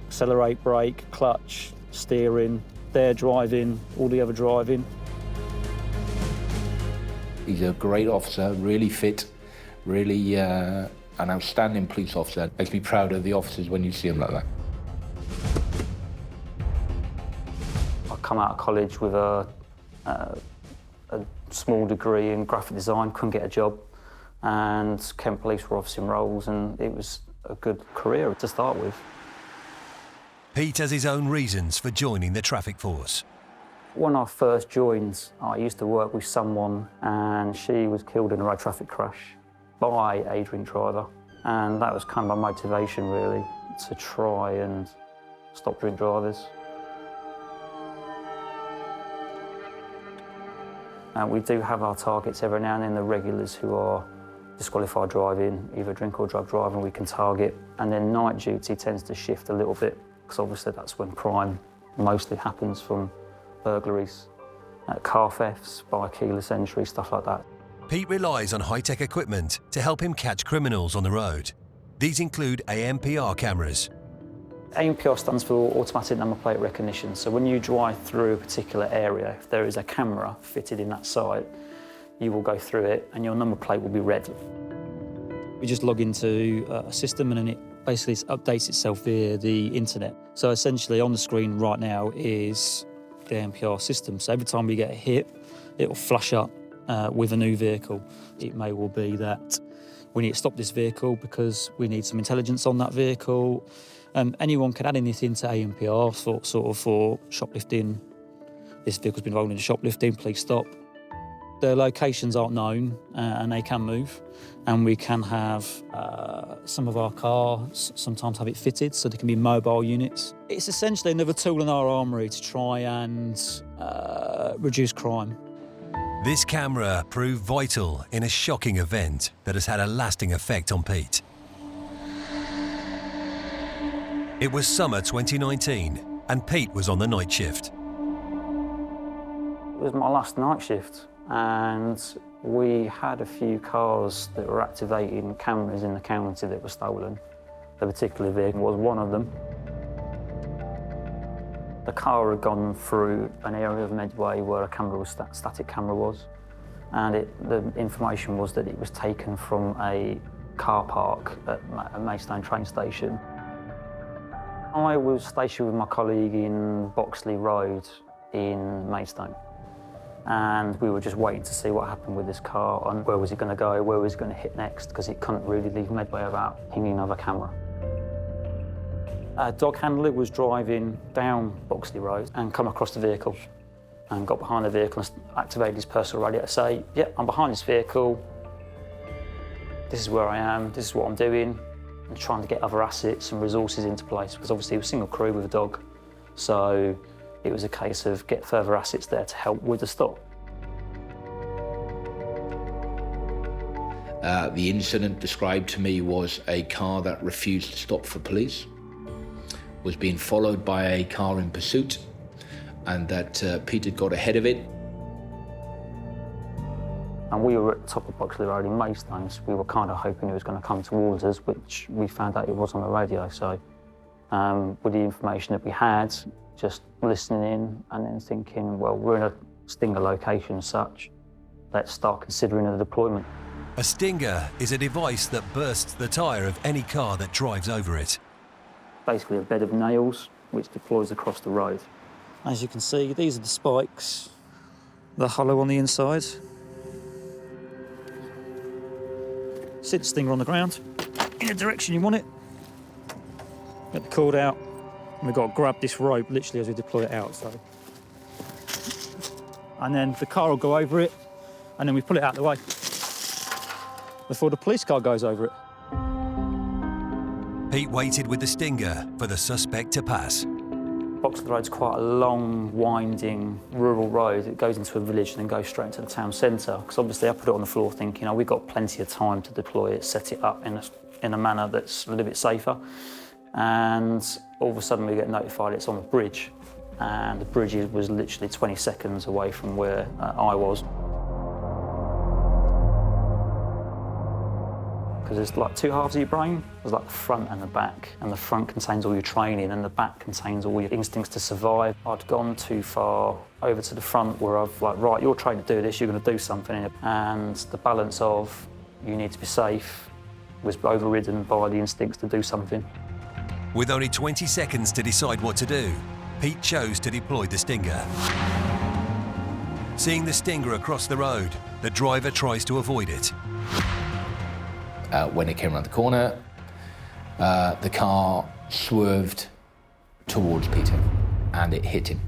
accelerate, brake, clutch, steering, their driving, all the other driving. He's a great officer, really fit, really an outstanding police officer. Makes me proud of the officers when you see them like that. I come out of college with a small degree in graphic design, couldn't get a job, and Kent Police were officing roles, and it was a good career to start with. Pete has his own reasons for joining the traffic force. When I first joined, I used to work with someone and she was killed in a road traffic crash by a drink driver. And that was kind of my motivation, really, to try and stop drink drivers. And we do have our targets every now and then, the regulars who are disqualified driving, either drink or drug driving, we can target. And then night duty tends to shift a little bit, because obviously that's when crime mostly happens, from burglaries, car thefts, by keyless entry, stuff like that. Pete relies on high-tech equipment to help him catch criminals on the road. These include ANPR cameras. ANPR stands for automatic number plate recognition. So when you drive through a particular area, if there is a camera fitted in that site, you will go through it and your number plate will be read. We just log into a system and then it basically updates itself via the internet. So essentially on the screen right now is the ANPR system. So every time we get a hit, it will flash up with a new vehicle. It may well be that we need to stop this vehicle because we need some intelligence on that vehicle. Anyone can add anything to ANPR for shoplifting. This vehicle's been involved in shoplifting, please stop. The locations aren't known and they can move. And we can have some of our cars sometimes have it fitted so they can be mobile units. It's essentially another tool in our armoury to try and reduce crime. This camera proved vital in a shocking event that has had a lasting effect on Pete. It was summer 2019 and Pete was on the night shift. It was my last night shift and we had a few cars that were activating cameras in the county that were stolen. The particular vehicle was one of them. The car had gone through an area of Medway where a camera was static camera was, and the information was that it was taken from a car park at Maidstone train station. I was stationed with my colleague in Boxley Road in Maidstone. And we were just waiting to see what happened with this car and where was it going to go, where was it going to hit next, because it couldn't really leave Medway without pinging another camera. A dog handler was driving down Boxley Road and come across the vehicle and got behind the vehicle and activated his personal radio to say, yeah, I'm behind this vehicle, this is where I am, this is what I'm doing, and trying to get other assets and resources into place, because obviously it was a single crew with a dog. So it was a case of get further assets there to help with the stop. The incident described to me was a car that refused to stop for police, was being followed by a car in pursuit, and that Pete had got ahead of it. And we were at the top of Boxley Road in Maidstone, so we were kind of hoping it was going to come towards us, which we found out it was on the radio. So with the information that we had, just listening in and then thinking, well, we're in a stinger location as such, let's start considering a deployment. A stinger is a device that bursts the tyre of any car that drives over it. Basically a bed of nails which deploys across the road. As you can see, these are the spikes, the hollow on the inside. Sit the stinger on the ground, in the direction you want it. Get the cord out, and we've got to grab this rope literally as we deploy it out. So. And then the car will go over it, and then we pull it out of the way before the police car goes over it. Pete waited with the stinger for the suspect to pass. Boxley Road's quite a long, winding, rural road. It goes into a village and then goes straight into the town centre. Because obviously I put it on the floor thinking, we've got plenty of time to deploy it, set it up in a manner that's a little bit safer. And all of a sudden we get notified it's on the bridge. And the bridge was literally 20 seconds away from where I was. because there's like two halves of your brain. There's like the front and the back, and the front contains all your training and the back contains all your instincts to survive. I'd gone too far over to the front where I've like, right, you're trained to do this, you're going to do something, and the balance of you need to be safe was overridden by the instincts to do something. With only 20 seconds to decide what to do, Pete chose to deploy the Stinger. Seeing the Stinger across the road, the driver tries to avoid it. When it came around the corner, the car swerved towards Peter and it hit him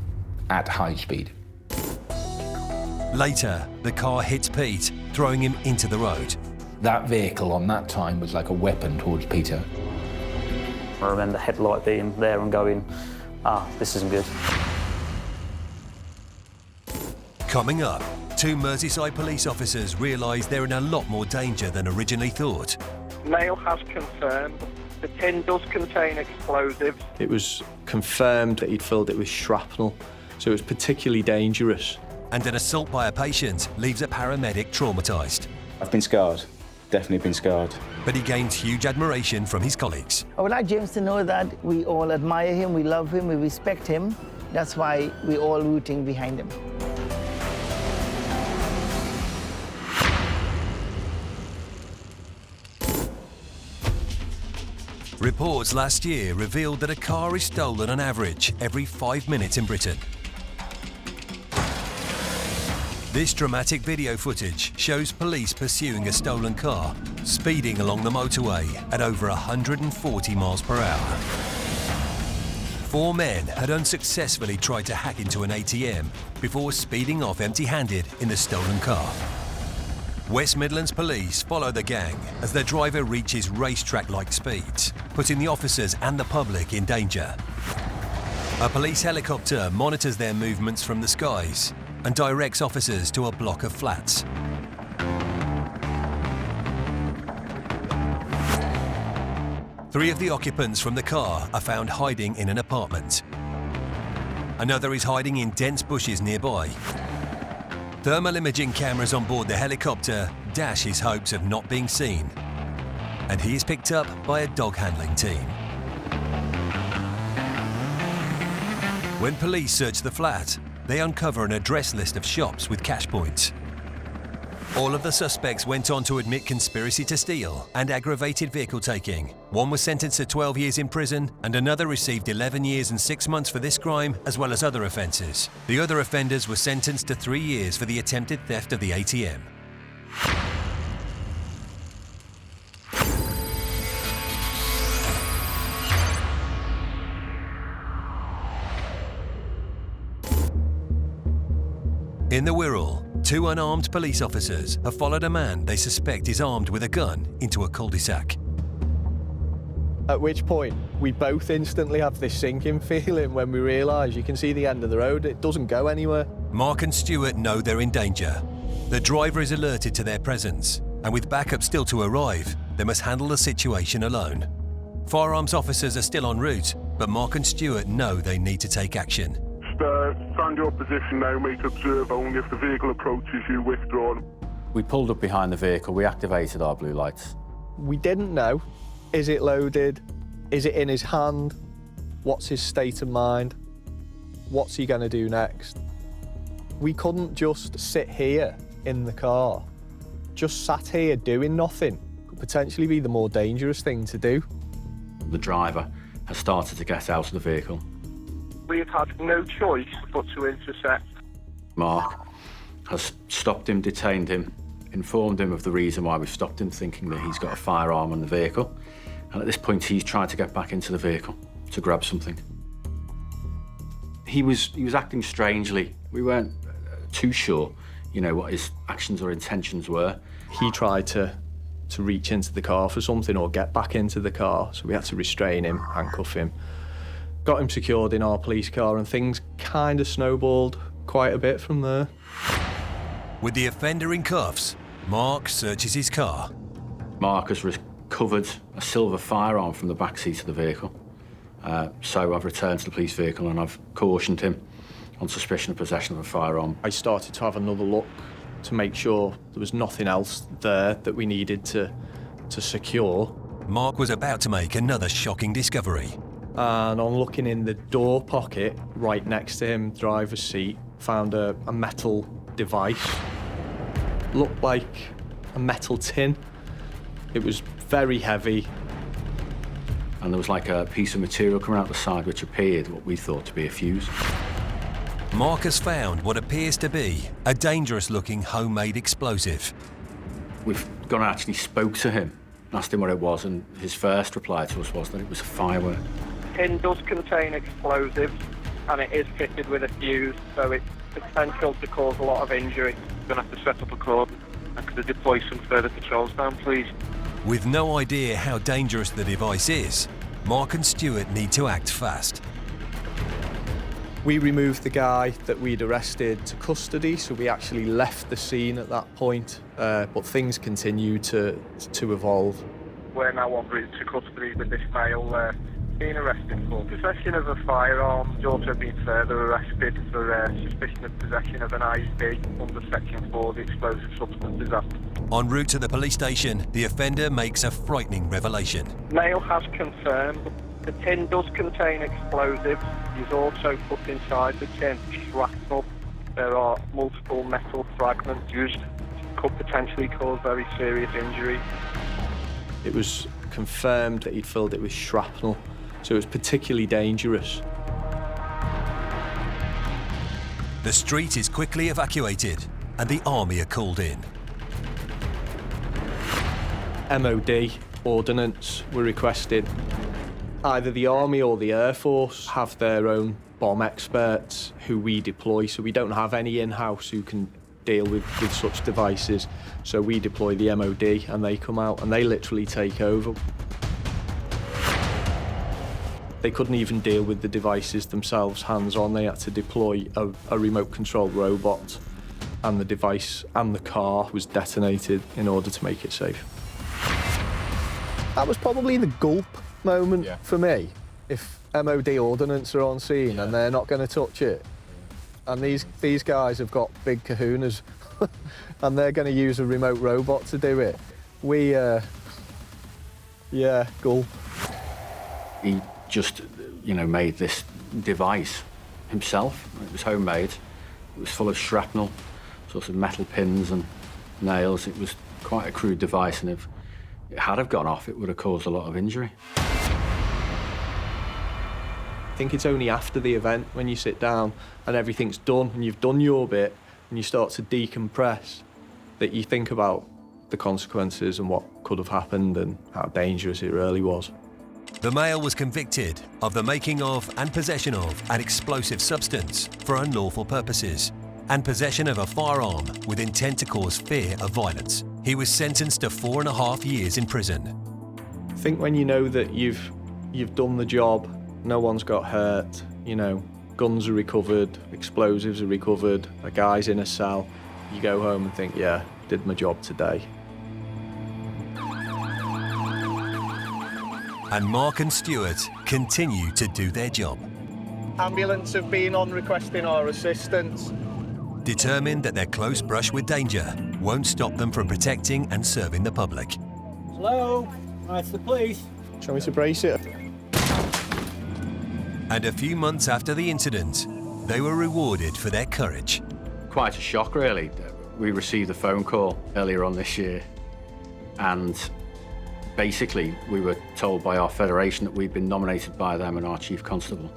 at high speed. Later, the car hits Pete, throwing him into the road. That vehicle on that time was like a weapon towards Peter. I remember the headlight being there and going, this isn't good. Coming up, two Merseyside police officers realise they're in a lot more danger than originally thought. Mail has confirmed the tin does contain explosives. It was confirmed that he'd filled it with shrapnel, so it was particularly dangerous. And an assault by a patient leaves a paramedic traumatised. I've been scarred, definitely been scarred. But he gained huge admiration from his colleagues. I would like James to know that we all admire him, we love him, we respect him. That's why we're all rooting behind him. Reports last year revealed that a car is stolen on average every 5 minutes in Britain. This dramatic video footage shows police pursuing a stolen car, speeding along the motorway at over 140 miles per hour. 4 men had unsuccessfully tried to hack into an ATM before speeding off empty-handed in the stolen car. West Midlands Police follow the gang as their driver reaches racetrack-like speeds, putting the officers and the public in danger. A police helicopter monitors their movements from the skies and directs officers to a block of flats. Three of the occupants from the car are found hiding in an apartment. Another is hiding in dense bushes nearby. Thermal imaging cameras on board the helicopter dash his hopes of not being seen. And he is picked up by a dog handling team. When police search the flat, they uncover an address list of shops with cash points. All of the suspects went on to admit conspiracy to steal and aggravated vehicle taking. One was sentenced to 12 years in prison and another received 11 years and 6 months for this crime, as well as other offences. The other offenders were sentenced to 3 years for the attempted theft of the ATM. In the Wirral, two unarmed police officers have followed a man they suspect is armed with a gun into a cul-de-sac. At which point, we both instantly have this sinking feeling when we realise you can see the end of the road, it doesn't go anywhere. Mark and Stuart know they're in danger. The driver is alerted to their presence, and with backup still to arrive, they must handle the situation alone. Firearms officers are still en route, but Mark and Stuart know they need to take action. Stand your position now, mate. Observe only. If the vehicle approaches you, withdraw. We pulled up behind the vehicle. We activated our blue lights. We didn't know. Is it loaded? Is it in his hand? What's his state of mind? What's he going to do next? We couldn't just sit here in the car. Just sat here doing nothing could potentially be the more dangerous thing to do. The driver has started to get out of the vehicle. We've had no choice but to intercept. Mark has stopped him, detained him, informed him of the reason why we've stopped him, thinking that he's got a firearm in the vehicle. And at this point, he's tried to get back into the vehicle to grab something. He was acting strangely. We weren't too sure, what his actions or intentions were. He tried to reach into the car for something or get back into the car, so we had to restrain him, handcuff him. Got him secured in our police car, and things kind of snowballed quite a bit from there. With the offender in cuffs, Mark searches his car. Mark has recovered a silver firearm from the back seat of the vehicle. So I've returned to the police vehicle and I've cautioned him on suspicion of possession of a firearm. I started to have another look to make sure there was nothing else there that we needed to to secure. Mark was about to make another shocking discovery. And on looking in the door pocket right next to him, driver's seat, found a metal device. Looked like a metal tin. It was very heavy. And there was like a piece of material coming out the side which appeared what we thought to be a fuse. Mark has found what appears to be a dangerous-looking homemade explosive. We've gone and actually spoke to him, asked him what it was, and his first reply to us was that it was a firework. The tin does contain explosives, and it is fitted with a fuse, so it's potential to cause a lot of injury. We're going to have to set up a cordon and could deploy some further patrols down, please. With no idea how dangerous the device is, Mark and Stuart need to act fast. We removed the guy that we'd arrested to custody, so we actually left the scene at that point, but things continue to evolve. We're now en route to custody with this male being arrested for possession of a firearm. He's also been further arrested for suspicion of possession of an IED under Section 4 of the Explosive Substances Act. En route to the police station, the offender makes a frightening revelation. Male has confirmed the tin does contain explosives. He's also put inside the tin shrapnel. There are multiple metal fragments used. Could potentially cause very serious injury. It was confirmed that he'd filled it with shrapnel, so it was particularly dangerous. The street is quickly evacuated and the army are called in. MOD ordnance were requested. Either the Army or the Air Force have their own bomb experts who we deploy, so we don't have any in-house who can deal with such devices. So we deploy the MOD and they come out and they literally take over. They couldn't even deal with the devices themselves hands-on. They had to deploy a remote control robot, and the device and the car was detonated in order to make it safe. That was probably the gulp moment for me. If MOD ordnance are on scene and they're not going to touch it, and these guys have got big kahunas and they're going to use a remote robot to do it, gulp. He just, made this device himself. It was homemade. It was full of shrapnel, sorts of metal pins and nails. It was quite a crude device, and if it had have gone off, it would have caused a lot of injury. I think it's only after the event, when you sit down and everything's done and you've done your bit and you start to decompress, that you think about the consequences and what could have happened and how dangerous it really was. The male was convicted of the making of and possession of an explosive substance for unlawful purposes and possession of a firearm with intent to cause fear of violence. He was sentenced to 4.5 years in prison. I think when you know that you've done the job, no one's got hurt, guns are recovered, explosives are recovered, a guy's in a cell, you go home and think, yeah, did my job today. And Mark and Stuart continue to do their job. Ambulance have been on requesting our assistance. Determined that their close brush with danger won't stop them from protecting and serving the public. Hello, it's the police. Shall we to brace it? And a few months after the incident, they were rewarded for their courage. Quite a shock, really. We received a phone call earlier on this year, and basically we were told by our federation that we'd been nominated by them and our chief constable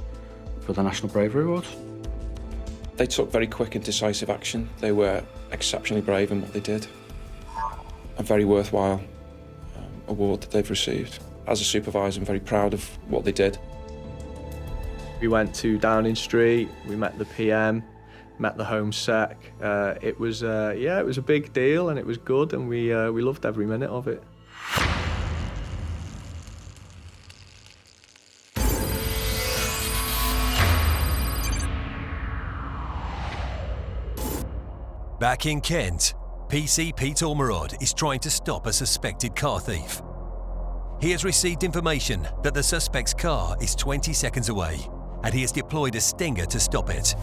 for the National Bravery Awards. They took very quick and decisive action. They were exceptionally brave in what they did. A very worthwhile award that they've received. As a supervisor, I'm very proud of what they did. We went to Downing Street, we met the PM, met the Home Sec. It was a big deal and it was good, and we loved every minute of it. Back in Kent, PC Pete Ormerod is trying to stop a suspected car thief. He has received information that the suspect's car is 20 seconds away, and he has deployed a stinger to stop it.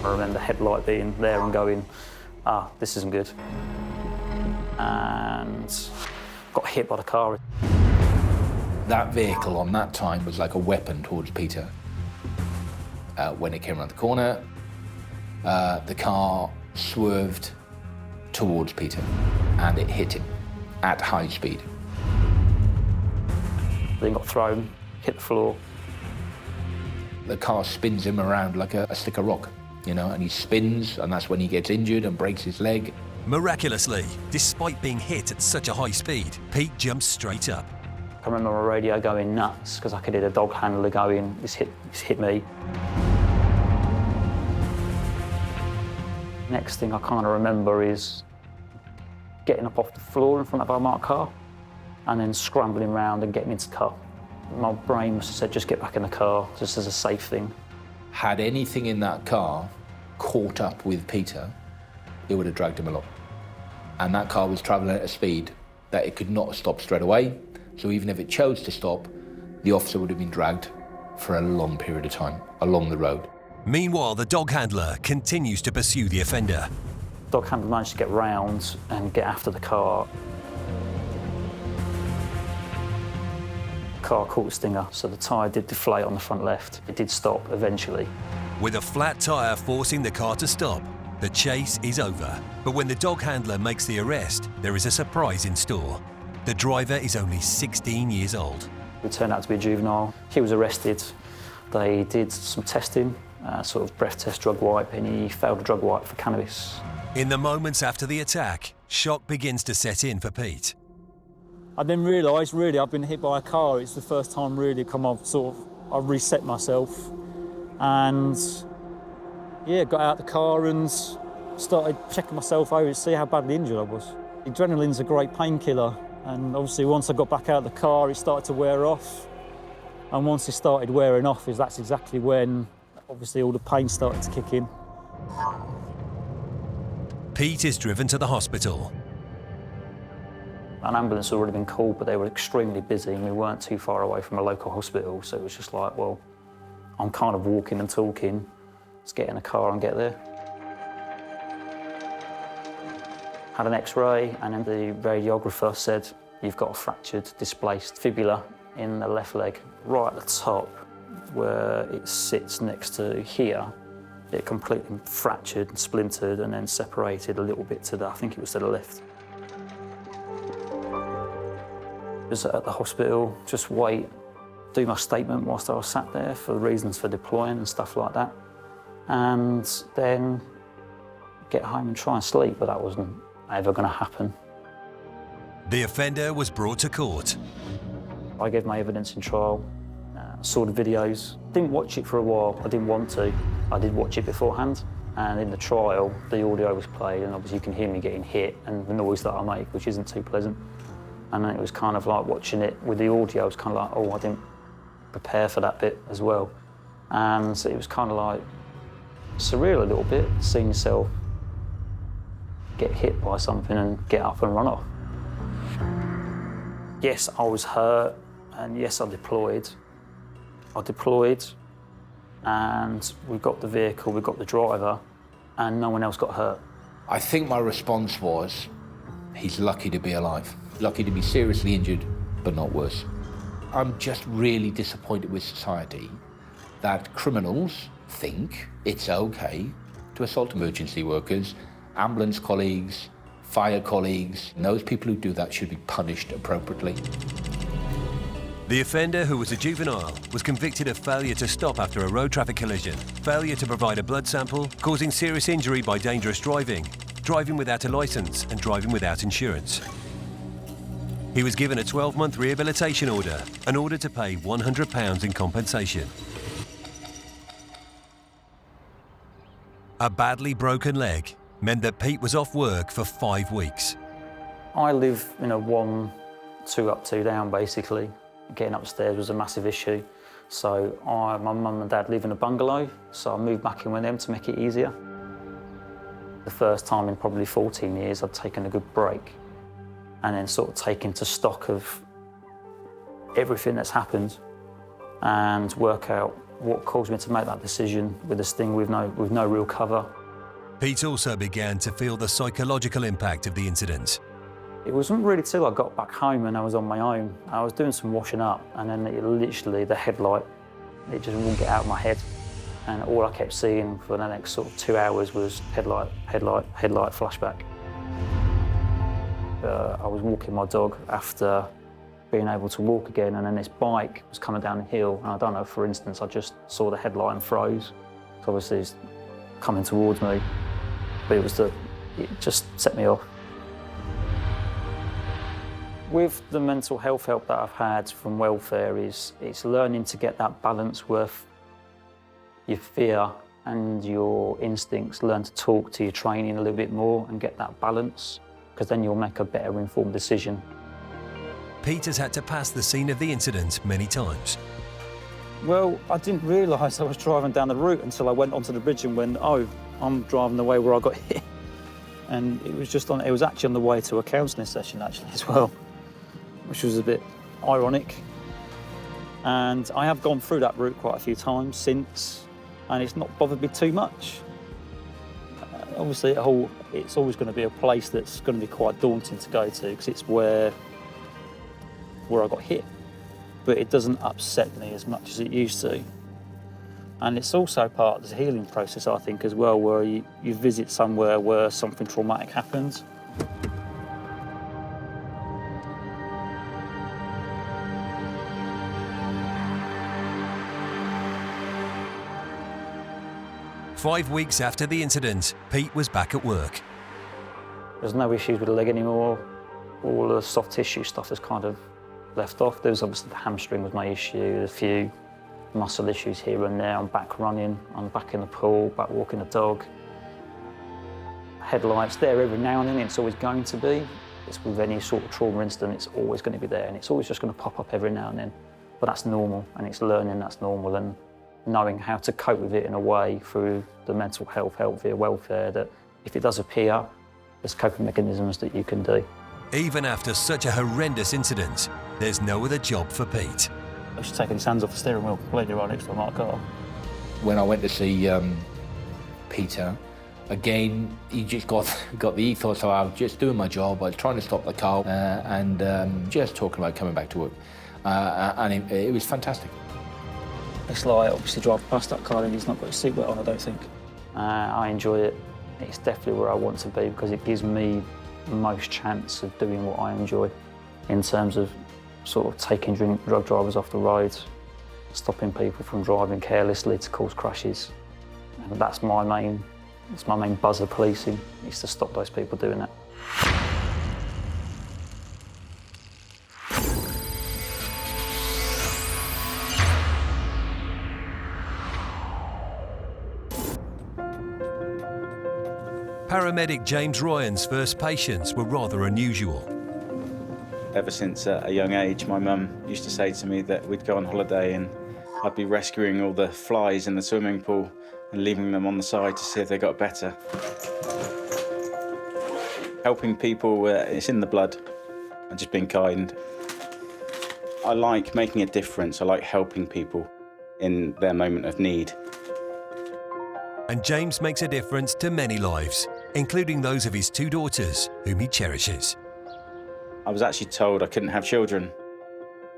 I remember the headlight being there and going, this isn't good. And got hit by the car. That vehicle on that time was like a weapon towards Peter. When it came around the corner, the car swerved towards Peter and it hit him at high speed. Then got thrown, hit the floor. The car spins him around like a stick of rock, you know, and he spins, and that's when he gets injured and breaks his leg. Miraculously, despite being hit at such a high speed, Pete jumps straight up. I remember my radio going nuts because I could hear the dog handler going, it's hit me. Next thing I kind of remember is getting up off the floor in front of our marked car and then scrambling around and getting into the car. My brain must have said, just get back in the car, just as a safe thing. Had anything in that car caught up with Peter, it would have dragged him along. And that car was travelling at a speed that it could not stop straight away. So even if it chose to stop, the officer would have been dragged for a long period of time along the road. Meanwhile, the dog handler continues to pursue the offender. Dog handler managed to get round and get after the car. The car caught the stinger, so the tyre did deflate on the front left. It did stop eventually. With a flat tyre forcing the car to stop, the chase is over. But when the dog handler makes the arrest, there is a surprise in store. The driver is only 16 years old. He turned out to be a juvenile. He was arrested. They did some testing, sort of breath test, drug wipe, and he failed a drug wipe for cannabis. In the moments after the attack, shock begins to set in for Pete. I then realised, really, I've been hit by a car. It's the first time really I've reset myself. And yeah, got out the car and started checking myself over to see how badly injured I was. Adrenaline's a great painkiller. And obviously once I got back out of the car, it started to wear off. And once it started wearing off, that's exactly when obviously all the pain started to kick in. Pete is driven to the hospital. An ambulance had already been called, but they were extremely busy and we weren't too far away from a local hospital, so it was just like, well, I'm kind of walking and talking, let's get in a car and get there. Had an X-ray and then the radiographer said, you've got a fractured, displaced fibula in the left leg, right at the top where it sits next to here. It completely fractured and splintered and then separated a little bit to the, I think it was to the left. I was at the hospital, just wait, do my statement whilst I was sat there for the reasons for deploying and stuff like that. And then get home and try and sleep, but that wasn't ever going to happen. The offender was brought to court. I gave my evidence in trial, saw the videos. Didn't watch it for a while, I didn't want to. I did watch it beforehand, and in the trial, the audio was played, and obviously you can hear me getting hit and the noise that I make, which isn't too pleasant. And then it was kind of like watching it with the audio, I was kind of like, oh, I didn't prepare for that bit as well. And so it was kind of like surreal a little bit, seeing yourself get hit by something and get up and run off. Yes, I was hurt, and yes, I deployed. And we got the vehicle, we got the driver, and no one else got hurt. I think my response was, he's lucky to be alive. Lucky to be seriously injured, but not worse. I'm just really disappointed with society that criminals think it's okay to assault emergency workers, ambulance colleagues, fire colleagues. And those people who do that should be punished appropriately. The offender, who was a juvenile, was convicted of failure to stop after a road traffic collision, failure to provide a blood sample, causing serious injury by dangerous driving, driving without a licence and driving without insurance. He was given a 12-month rehabilitation order, an order to pay £100 in compensation. A badly broken leg meant that Pete was off work for 5 weeks. I live in a 1, 2 up, 2 down, basically. Getting upstairs was a massive issue. So my mum and dad live in a bungalow, so I moved back in with them to make it easier. The first time in probably 14 years I'd taken a good break and then sort of taken to stock of everything that's happened and work out what caused me to make that decision with a sting with no real cover. Pete also began to feel the psychological impact of the incident. It wasn't really till I got back home and I was on my own. I was doing some washing up, and then literally the headlight, it just wouldn't get out of my head. And all I kept seeing for the next sort of 2 hours was headlight, flashback. I was walking my dog after being able to walk again, and then this bike was coming down the hill, and I don't know, for instance, I just saw the headlight and froze. So obviously it's coming towards me, but it just set me off. With the mental health help that I've had from welfare, it's learning to get that balance with your fear and your instincts, learn to talk to your training a little bit more and get that balance, because then you'll make a better informed decision. Pete has had to pass the scene of the incident many times. Well, I didn't realise I was driving down the route until I went onto the bridge and went, oh, I'm driving the way where I got hit. And it was actually on the way to a counselling session actually as well, which was a bit ironic. And I have gone through that route quite a few times since, and it's not bothered me too much. Obviously, it's always going to be a place that's going to be quite daunting to go to, because it's where I got hit. But it doesn't upset me as much as it used to. And it's also part of the healing process, I think, as well, where you visit somewhere where something traumatic happens. Five weeks after the incident, Pete was back at work. There's no issues with the leg anymore. All the soft tissue stuff is kind of left off. There was obviously the hamstring was my issue, a few muscle issues here and there. I'm back running, I'm back in the pool, back walking the dog. Headlights there every now and then, it's always going to be. It's with any sort of trauma incident, it's always going to be there, and it's always just going to pop up every now and then. But that's normal, and it's learning that's normal, and knowing how to cope with it in a way through the mental health via welfare, that if it does appear, there's coping mechanisms that you can do. Even after such a horrendous incident, there's no other job for Pete. I should take his hands off the steering wheel completely right next to my car. When I went to see Peter, again, he just got the ethos of I was just doing my job, I was trying to stop the car and just talking about coming back to work. And it was fantastic. It's like, obviously, driving past that car and he's not got his seatbelt on, I don't think. I enjoy it. It's definitely where I want to be, because it gives me the most chance of doing what I enjoy in terms of sort of taking drug drivers off the road, stopping people from driving carelessly to cause crashes. And that's my main buzz of policing, is to stop those people doing that. Paramedic James Ryan's first patients were rather unusual. Ever since a young age, my mum used to say to me that we'd go on holiday and I'd be rescuing all the flies in the swimming pool and leaving them on the side to see if they got better. Helping people, it's in the blood, and just being kind. I like making a difference. I like helping people in their moment of need. And James makes a difference to many lives, including those of his two daughters, whom he cherishes. I was actually told I couldn't have children,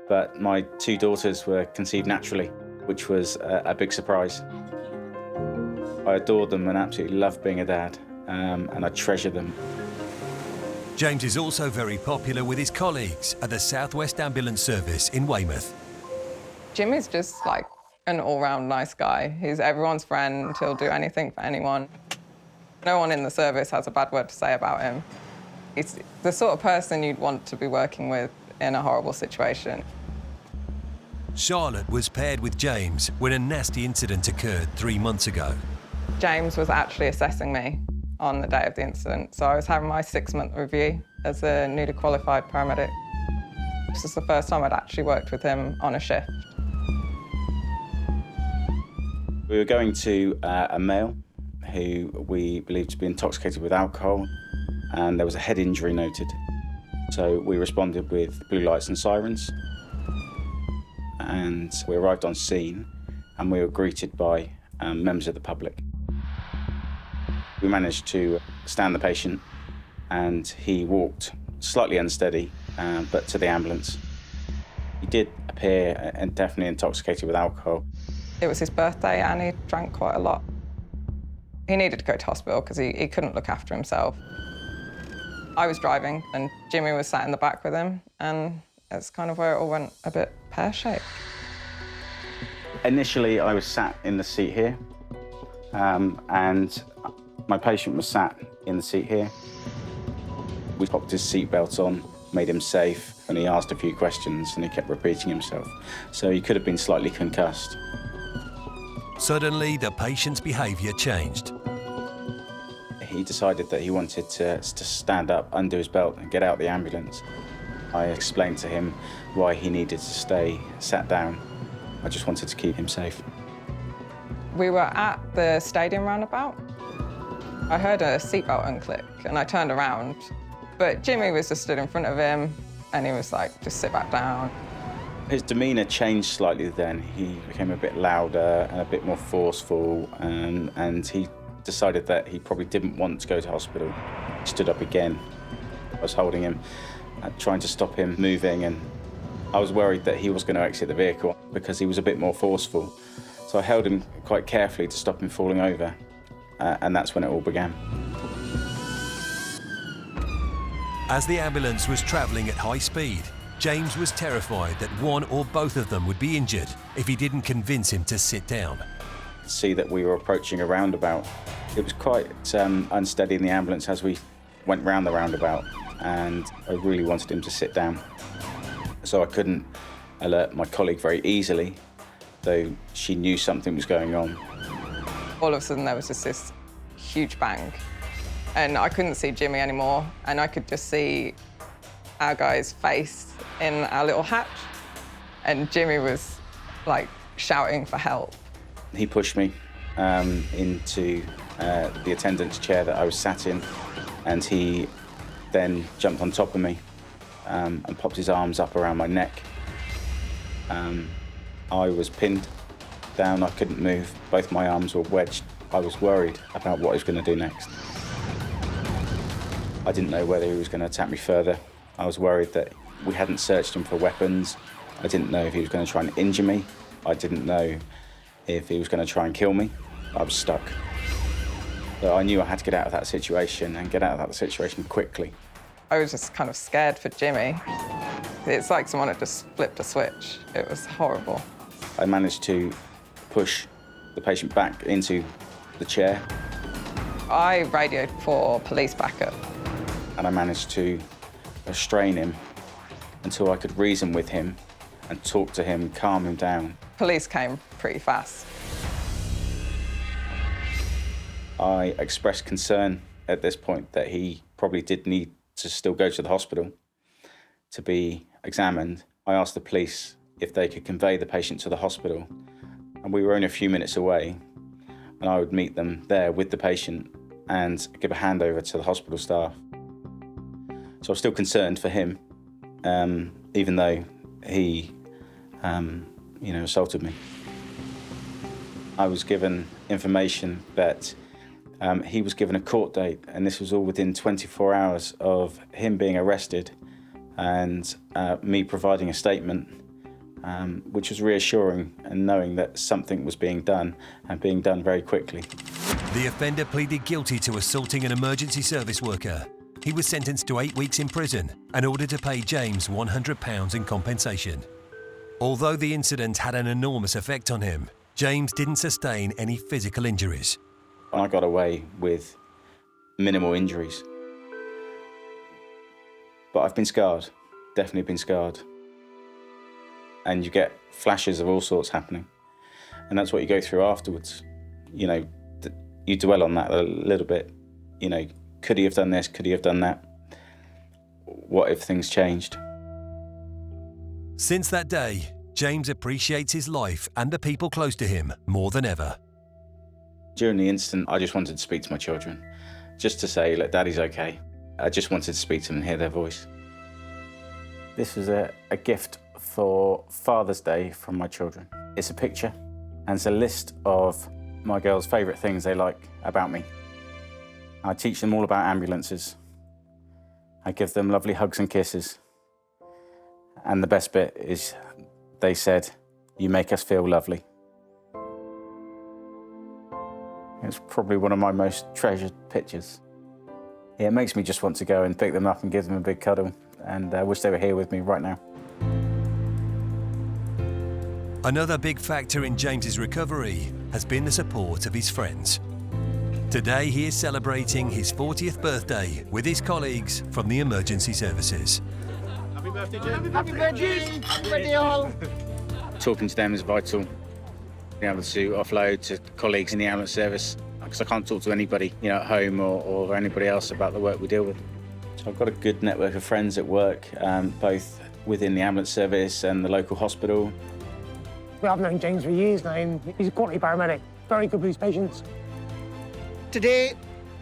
but my two daughters were conceived naturally, which was a big surprise. I adore them and absolutely love being a dad, and I treasure them. James is also very popular with his colleagues at the South West Ambulance Service in Weymouth. Jim is just like an all-round nice guy. He's everyone's friend. He'll do anything for anyone. No one in the service has a bad word to say about him. He's the sort of person you'd want to be working with in a horrible situation. Charlotte was paired with James when a nasty incident occurred 3 months ago. James was actually assessing me on the day of the incident, so I was having my 6-month review as a newly qualified paramedic. This is the first time I'd actually worked with him on a shift. We were going to a male who we believed to be intoxicated with alcohol, and there was a head injury noted. So we responded with blue lights and sirens, and we arrived on scene, and we were greeted by members of the public. We managed to stand the patient, and he walked slightly unsteady, but to the ambulance. He did appear and definitely intoxicated with alcohol. It was his birthday and he drank quite a lot. He needed to go to hospital because he couldn't look after himself. I was driving and Jimmy was sat in the back with him, and that's kind of where it all went a bit pear-shaped. Initially, I was sat in the seat here, and my patient was sat in the seat here. We popped his seatbelt on, made him safe, and he asked a few questions and he kept repeating himself. So he could have been slightly concussed. Suddenly, the patient's behaviour changed. He decided that he wanted to stand up, undo his belt and get out of the ambulance. I explained to him why he needed to stay sat down. I just wanted to keep him safe. We were at the stadium roundabout. I heard a seatbelt unclick and I turned around, but Jimmy was just stood in front of him and he was like, just sit back down. His demeanour changed slightly then. He became a bit louder and a bit more forceful, and he decided that he probably didn't want to go to hospital. He stood up again. I was holding him, trying to stop him moving, and I was worried that he was going to exit the vehicle because he was a bit more forceful. So I held him quite carefully to stop him falling over, and that's when it all began. As the ambulance was travelling at high speed, James was terrified that one or both of them would be injured if he didn't convince him to sit down. See that we were approaching a roundabout. It was quite unsteady in the ambulance as we went round the roundabout, and I really wanted him to sit down. So I couldn't alert my colleague very easily, though she knew something was going on. All of a sudden there was just this huge bang, and I couldn't see Jimmy anymore, and I could just see our guy's face in our little hatch, and Jimmy was like shouting for help. He pushed me into the attendant's chair that I was sat in, and he then jumped on top of me and popped his arms up around my neck. I was pinned down, I couldn't move, both my arms were wedged. I was worried about what he was going to do next. I didn't know whether he was going to attack me further. I was worried that we hadn't searched him for weapons. I didn't know if he was going to try and injure me. I didn't know if he was going to try and kill me. I was stuck. But I knew I had to get out of that situation and get out of that situation quickly. I was just kind of scared for Jimmy. It's like someone had just flipped a switch. It was horrible. I managed to push the patient back into the chair. I radioed for police backup. And I managed to restrain him until I could reason with him and talk to him, calm him down. Police came pretty fast. I expressed concern at this point that he probably did need to still go to the hospital to be examined. I asked the police if they could convey the patient to the hospital, and we were only a few minutes away, and I would meet them there with the patient and give a handover to the hospital staff. So I was still concerned for him, even though he, assaulted me. I was given information that he was given a court date, and this was all within 24 hours of him being arrested and me providing a statement, which was reassuring and knowing that something was being done and being done very quickly. The offender pleaded guilty to assaulting an emergency service worker. He was sentenced to 8 weeks in prison and ordered to pay James £100 in compensation. Although the incident had an enormous effect on him, James didn't sustain any physical injuries. I got away with minimal injuries. But I've been scarred, definitely been scarred. And you get flashes of all sorts happening. And that's what you go through afterwards. You dwell on that a little bit. Could he have done this? Could he have done that? What if things changed? Since that day, James appreciates his life and the people close to him more than ever. During the incident, I just wanted to speak to my children, just to say, look, Daddy's okay. I just wanted to speak to them and hear their voice. This was a gift for Father's Day from my children. It's a picture And it's a list of my girls' favourite things they like about me. I teach them all about ambulances. I give them lovely hugs and kisses. And the best bit is they said, "You make us feel lovely." It's probably one of my most treasured pictures. Yeah, it makes me just want to go and pick them up and give them a big cuddle, and I wish they were here with me right now. Another big factor in James's recovery has been the support of his friends. Today he is celebrating his 40th birthday with his colleagues from the emergency services. Happy birthday, Jim. Happy birthday. Happy birthday, all. Talking to them is vital. Being able to offload to colleagues in the ambulance service, because I can't talk to anybody, at home or anybody else about the work we deal with. So I've got a good network of friends at work, both within the ambulance service and the local hospital. Well, I've known James for years now, and he's a quality paramedic, very good with his patients. Today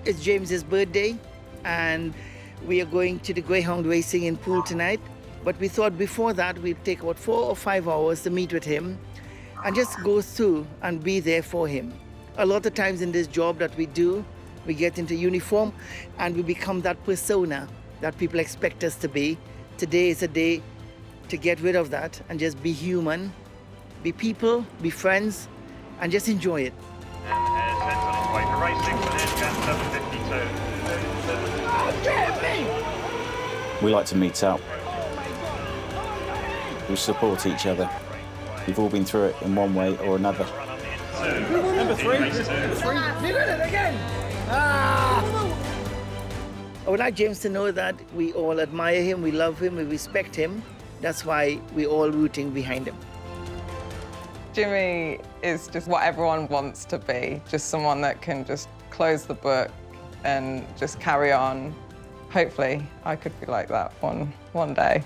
is James's birthday, and we are going to the Greyhound racing in Poole tonight. But we thought before that we'd take about 4 or 5 hours to meet with him and just go through and be there for him. A lot of times in this job that we do, we get into uniform and we become that persona that people expect us to be. Today is a day to get rid of that and just be human, be people, be friends, and just enjoy it. We like to meet up. We support each other. We've all been through it in one way or another. Number three. We did it again. I would like James to know that we all admire him, we love him, we respect him. That's why we're all rooting behind him. Jimmy is just what everyone wants to be, just someone that can just close the book and just carry on. Hopefully, I could be like that one day.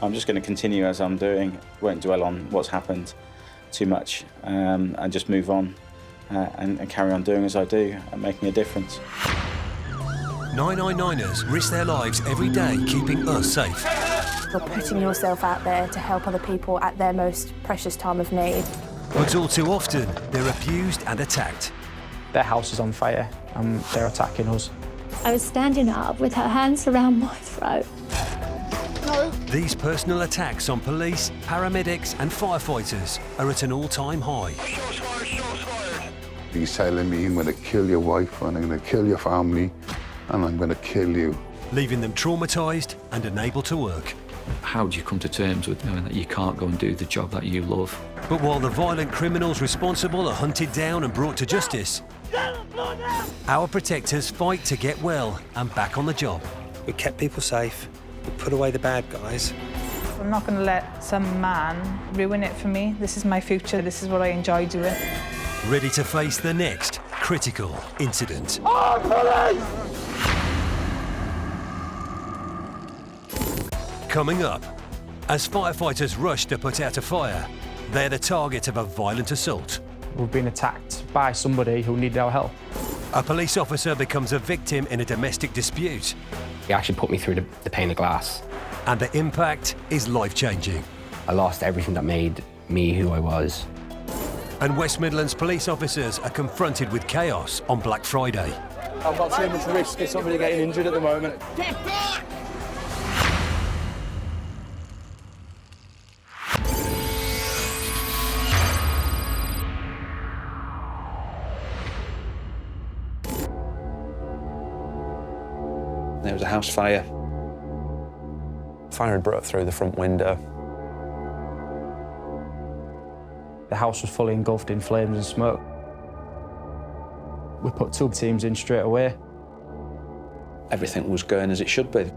I'm just going to continue as I'm doing, won't dwell on what's happened too much, and just move on and carry on doing as I do and making a difference. 999ers risk their lives every day keeping us safe. You're putting yourself out there to help other people at their most precious time of need. But all too often, they're abused and attacked. Their house is on fire and they're attacking us. I was standing up with her hands around my throat. These personal attacks on police, paramedics and firefighters are at an all-time high. He's telling me I'm going to kill your wife and I'm going to kill your family and I'm going to kill you. Leaving them traumatised and unable to work. How do you come to terms with knowing that you can't go and do the job that you love? But while the violent criminals responsible are hunted down and brought to justice, our protectors fight to get well and back on the job. We kept people safe, we put away the bad guys. I'm not going to let some man ruin it for me. This is my future, this is what I enjoy doing. Ready to face the next critical incident. Coming up, as firefighters rush to put out a fire, they're the target of a violent assault. We've been attacked by somebody who needed our help. A police officer becomes a victim in a domestic dispute. He actually put me through the pane of glass. And the impact is life-changing. I lost everything that made me who I was. And West Midlands police officers are confronted with chaos on Black Friday. I've got too much risk of somebody getting injured at the moment. Get back! There was a house fire. Fire had broke through the front window. The house was fully engulfed in flames and smoke. We put 2 teams in straight away. Everything was going as it should be.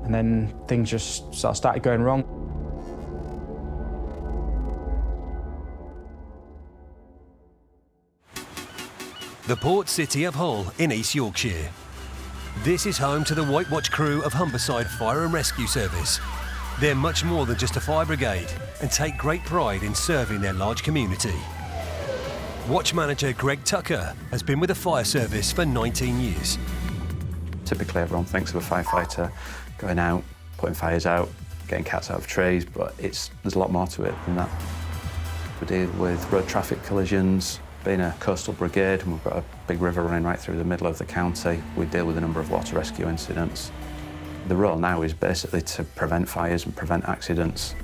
And then things just sort of started going wrong. The port city of Hull in East Yorkshire. This is home to the White Watch crew of Humberside Fire and Rescue Service. They're much more than just a fire brigade and take great pride in serving their large community. Watch manager Greg Tucker has been with the fire service for 19 years. Typically everyone thinks of a firefighter going out, putting fires out, getting cats out of trees, but there's a lot more to it than that. We deal with road traffic collisions. Being a coastal brigade, and we've got a big river running right through the middle of the county, we deal with a number of water rescue incidents. The role now is basically to prevent fires and prevent accidents.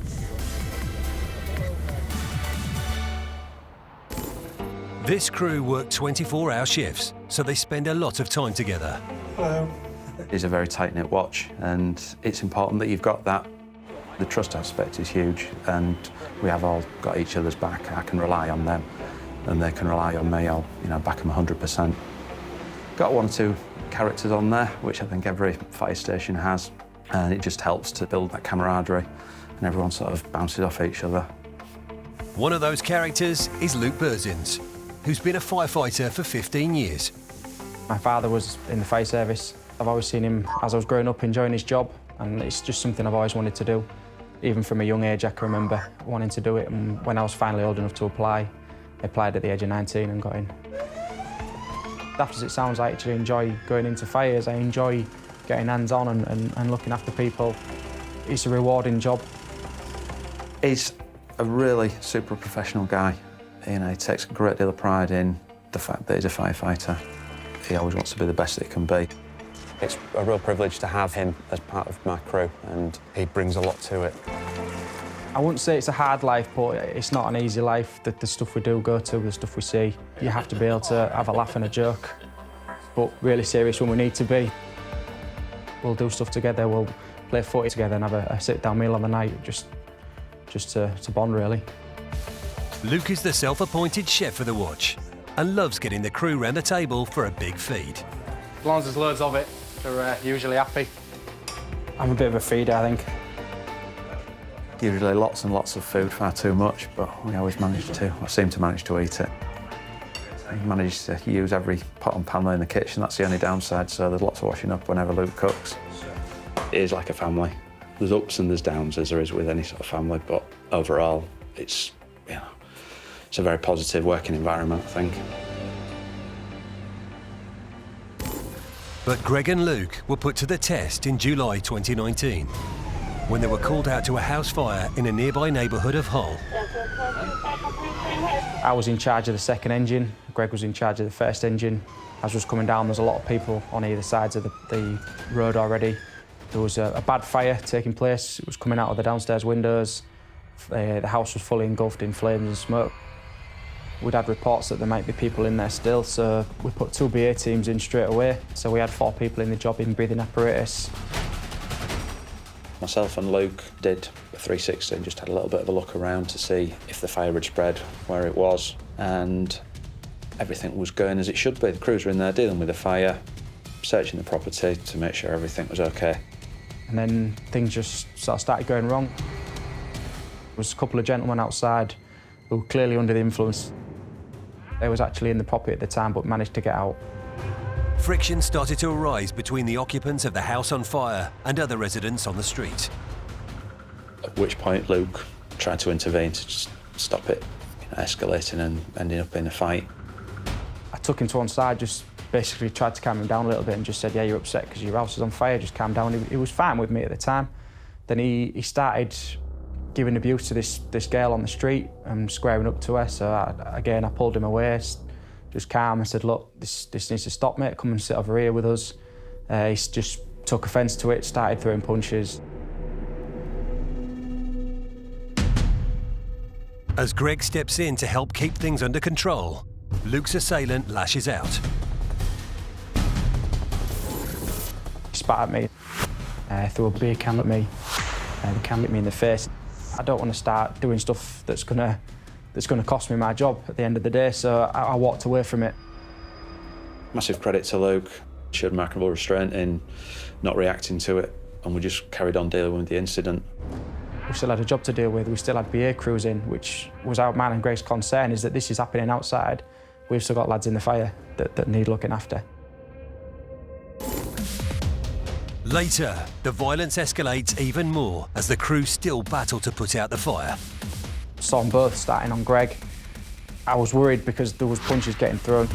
This crew work 24-hour shifts, so they spend a lot of time together. Hello. It's a very tight-knit watch, and it's important that you've got that. The trust aspect is huge, and we have all got each other's back. I can rely on them, and they can rely on me. I'll, back them 100%. Got one or two characters on there, which I think every fire station has, and it just helps to build that camaraderie, and everyone sort of bounces off each other. One of those characters is Luke Burzins, who's been a firefighter for 15 years. My father was in the fire service. I've always seen him, as I was growing up, enjoying his job, and it's just something I've always wanted to do. Even from a young age, I can remember wanting to do it, and when I was finally old enough to apply, I applied at the age of 19 and got in. Daft as it sounds, I actually enjoy going into fires. I enjoy getting hands-on and looking after people. It's a rewarding job. He's a really super professional guy. He takes a great deal of pride in the fact that he's a firefighter. He always wants to be the best that he can be. It's a real privilege to have him as part of my crew, and he brings a lot to it. I wouldn't say it's a hard life, but it's not an easy life. The stuff we do go to, the stuff we see, you have to be able to have a laugh and a joke, but really serious when we need to be. We'll do stuff together, we'll play footy together and have a sit-down meal on the night, just to bond, really. Luke is the self-appointed chef for the watch and loves getting the crew round the table for a big feed. As long as there's loads of it, they're usually happy. I'm a bit of a feeder, I think. Usually lots and lots of food, far too much, but we always manage to, I seem to manage to eat it. I manage to use every pot and pan in the kitchen, that's the only downside, so there's lots of washing up whenever Luke cooks. It is like a family. There's ups and there's downs, as there is with any sort of family, but overall, it's a very positive working environment, I think. But Greg and Luke were put to the test in July 2019, when they were called out to a house fire in a nearby neighbourhood of Hull. I was in charge of the second engine, Greg was in charge of the first engine. As I was coming down, there was a lot of people on either sides of the road already. There was a bad fire taking place. It was coming out of the downstairs windows. The house was fully engulfed in flames and smoke. We'd had reports that there might be people in there still, so we put 2 BA teams in straight away. So we had 4 people in the job in breathing apparatus. Myself and Luke did a 360 and just had a little bit of a look around to see if the fire had spread, where it was, and everything was going as it should be. The crews were in there dealing with the fire, searching the property to make sure everything was okay. And then things just sort of started going wrong. There was a couple of gentlemen outside who were clearly under the influence. They was actually in the property at the time, but managed to get out. Friction started to arise between the occupants of the house on fire and other residents on the street. At which point Luke tried to intervene to just stop it escalating and ending up in a fight. I took him to one side, just basically tried to calm him down a little bit and just said, yeah, you're upset because your house is on fire, just calm down. He was fine with me at the time. Then he started giving abuse to this girl on the street and squaring up to her. So I pulled him away, just calm, and said, look, this needs to stop, mate. Come and sit over here with us. He just took offence to it, started throwing punches. As Greg steps in to help keep things under control, Luke's assailant lashes out. He spat at me, threw a beer can at me, the can hit me in the face. I don't want to start doing stuff that's gonna cost me my job at the end of the day, so I walked away from it. Massive credit to Luke. Showed remarkable restraint in not reacting to it, and we just carried on dealing with the incident. We still had a job to deal with. We still had BA crews in, which was our man and Greg's concern, is that this is happening outside. We've still got lads in the fire that need looking after. Later, the violence escalates even more as the crew still battle to put out the fire. Saw them both starting on Greg. I was worried because there was punches getting thrown.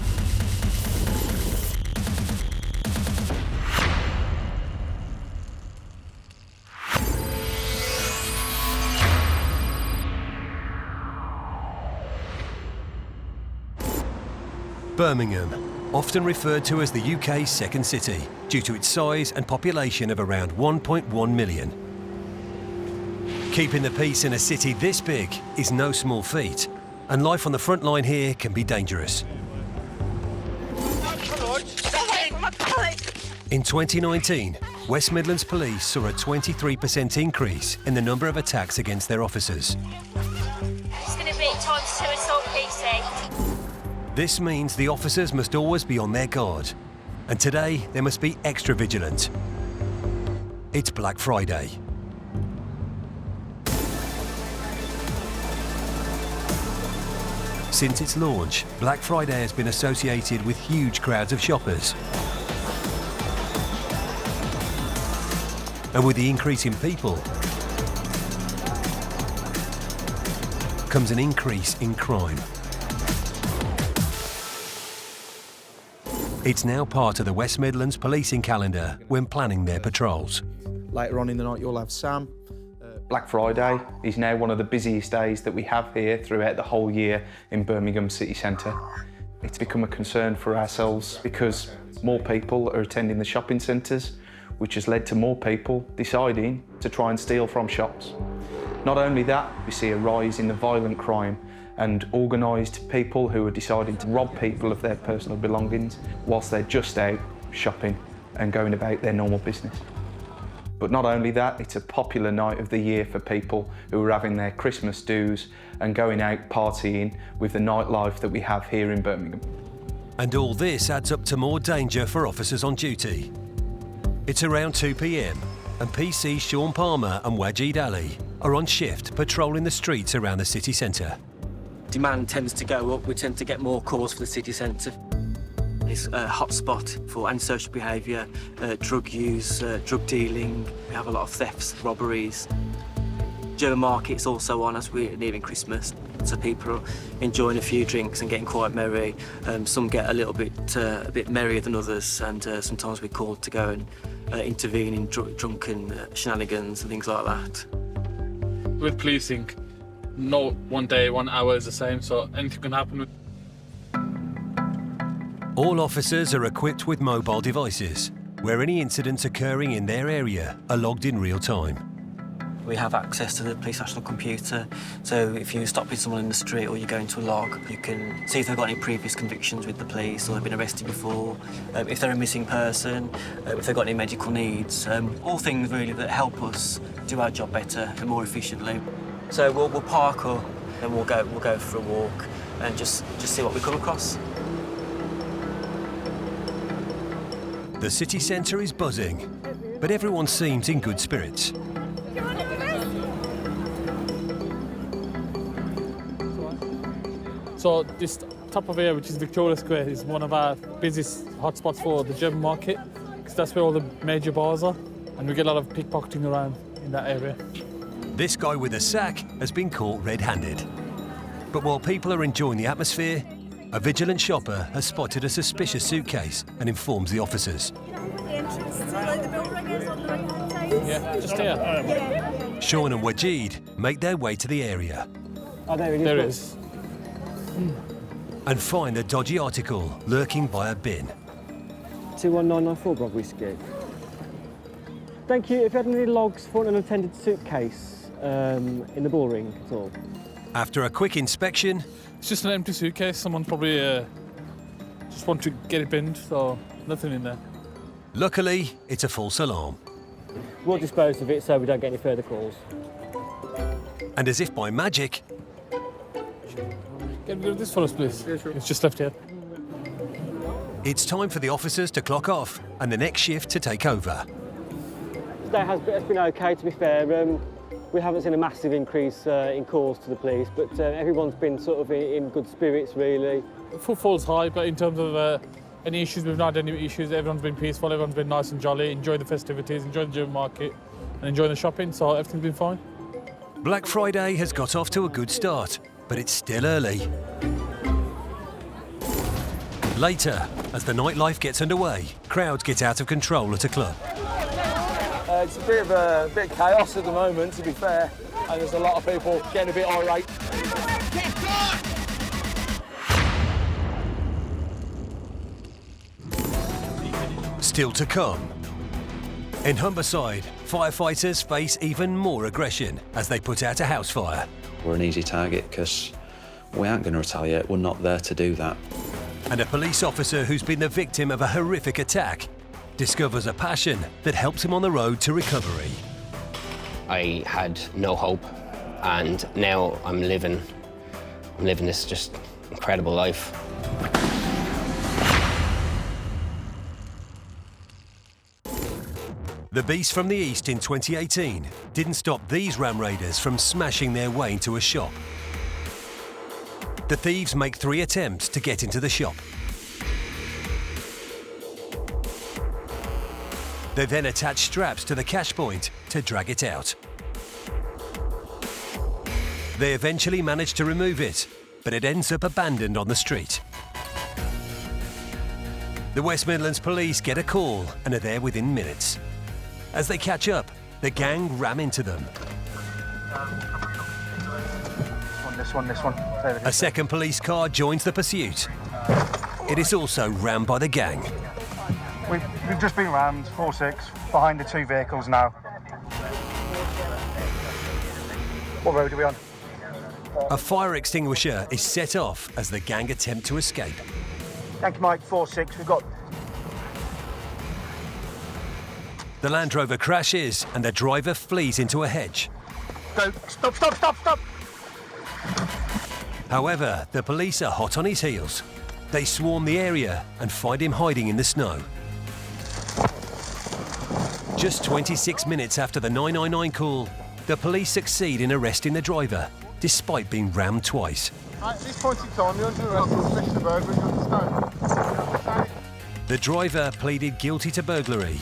Birmingham, often referred to as the UK's second city, due to its size and population of around 1.1 million. Keeping the peace in a city this big is no small feat, and life on the front line here can be dangerous. In 2019, West Midlands Police saw a 23% increase in the number of attacks against their officers. It's going to be times 2 assault PC. This means the officers must always be on their guard, and today they must be extra vigilant. It's Black Friday. Since its launch, Black Friday has been associated with huge crowds of shoppers. And with the increase in people comes an increase in crime. It's now part of the West Midlands policing calendar when planning their patrols. Later on in the night, you'll have Sam. Black Friday is now one of the busiest days that we have here throughout the whole year in Birmingham city centre. It's become a concern for ourselves because more people are attending the shopping centres, which has led to more people deciding to try and steal from shops. Not only that, we see a rise in the violent crime and organised people who are deciding to rob people of their personal belongings whilst they're just out shopping and going about their normal business. But not only that, it's a popular night of the year for people who are having their Christmas do's and going out partying with the nightlife that we have here in Birmingham. And all this adds up to more danger for officers on duty. It's around 2 p.m. and PC Sean Palmer and Wajid Ali are on shift patrolling the streets around the city centre. Demand tends to go up, we tend to get more calls for the city centre. It's a hotspot for antisocial behaviour, drug use, drug dealing. We have a lot of thefts, robberies. German market's also on as we're nearing Christmas, so people are enjoying a few drinks and getting quite merry. Some get a bit merrier than others, and sometimes we're called to go and intervene in drunken shenanigans and things like that. With policing, no one day, 1 hour is the same, so anything can happen. All officers are equipped with mobile devices, where any incidents occurring in their area are logged in real time. We have access to the police national computer, so if you're stopping someone in the street or you go into a log, you can see if they've got any previous convictions with the police or they've been arrested before, if they're a missing person, if they've got any medical needs, all things really that help us do our job better and more efficiently. So we'll park up and we'll go for a walk and just see what we come across. The city centre is buzzing, but everyone seems in good spirits. So this top of here, which is Victoria Square, is one of our busiest hotspots for the German market, because that's where all the major bars are, and we get a lot of pickpocketing around in that area. This guy with a sack has been caught red-handed. But while people are enjoying the atmosphere, a vigilant shopper has spotted a suspicious suitcase and informs the officers. Yeah, just here. Sean and Wajid make their way to the area. Oh, there it is. And find the dodgy article lurking by a bin. 21994 Bravo Whiskey. Thank you. If you had any logs for an unattended suitcase in the ball ring at all? After a quick inspection... It's just an empty suitcase. Someone probably just want to get it binned, so nothing in there. Luckily, it's a false alarm. We'll dispose of it so we don't get any further calls. And as if by magic... Get rid of this for us, please. Yeah, sure. It's just left here. It's time for the officers to clock off and the next shift to take over. Today has been okay, to be fair. We haven't seen a massive increase in calls to the police, but everyone's been sort of in good spirits, really. Footfall's high, but in terms of any issues, we've not had any issues. Everyone's been peaceful, everyone's been nice and jolly, enjoying the festivities, enjoying the German market, and enjoying the shopping, so everything's been fine. Black Friday has got off to a good start, but it's still early. Later, as the nightlife gets underway, crowds get out of control at a club. It's a bit of chaos at the moment, to be fair, and there's a lot of people getting a bit irate. Still to come. In Humberside, firefighters face even more aggression as they put out a house fire. We're an easy target because we aren't going to retaliate. We're not there to do that. And a police officer who's been the victim of a horrific attack discovers a passion that helps him on the road to recovery. I had no hope, and now I'm living this just incredible life. The Beast from the East in 2018 didn't stop these ram raiders from smashing their way into a shop. The thieves make 3 attempts to get into the shop. They then attach straps to the cash point to drag it out. They eventually manage to remove it, but it ends up abandoned on the street. The West Midlands Police get a call and are there within minutes. As they catch up, the gang ram into them. This one. A second police car joins the pursuit. It is also rammed by the gang. We've just been rammed, 4-6, behind the 2 vehicles now. What road are we on? A fire extinguisher is set off as the gang attempt to escape. Thank you, Mike, 4-6, we've got... The Land Rover crashes and the driver flees into a hedge. Go, stop! However, the police are hot on his heels. They swarm the area and find him hiding in the snow. Just 26 minutes after the 999 call, the police succeed in arresting the driver, despite being rammed twice. At this point in time, you're under arrest for possession of burglary, you understand? The driver pleaded guilty to burglary.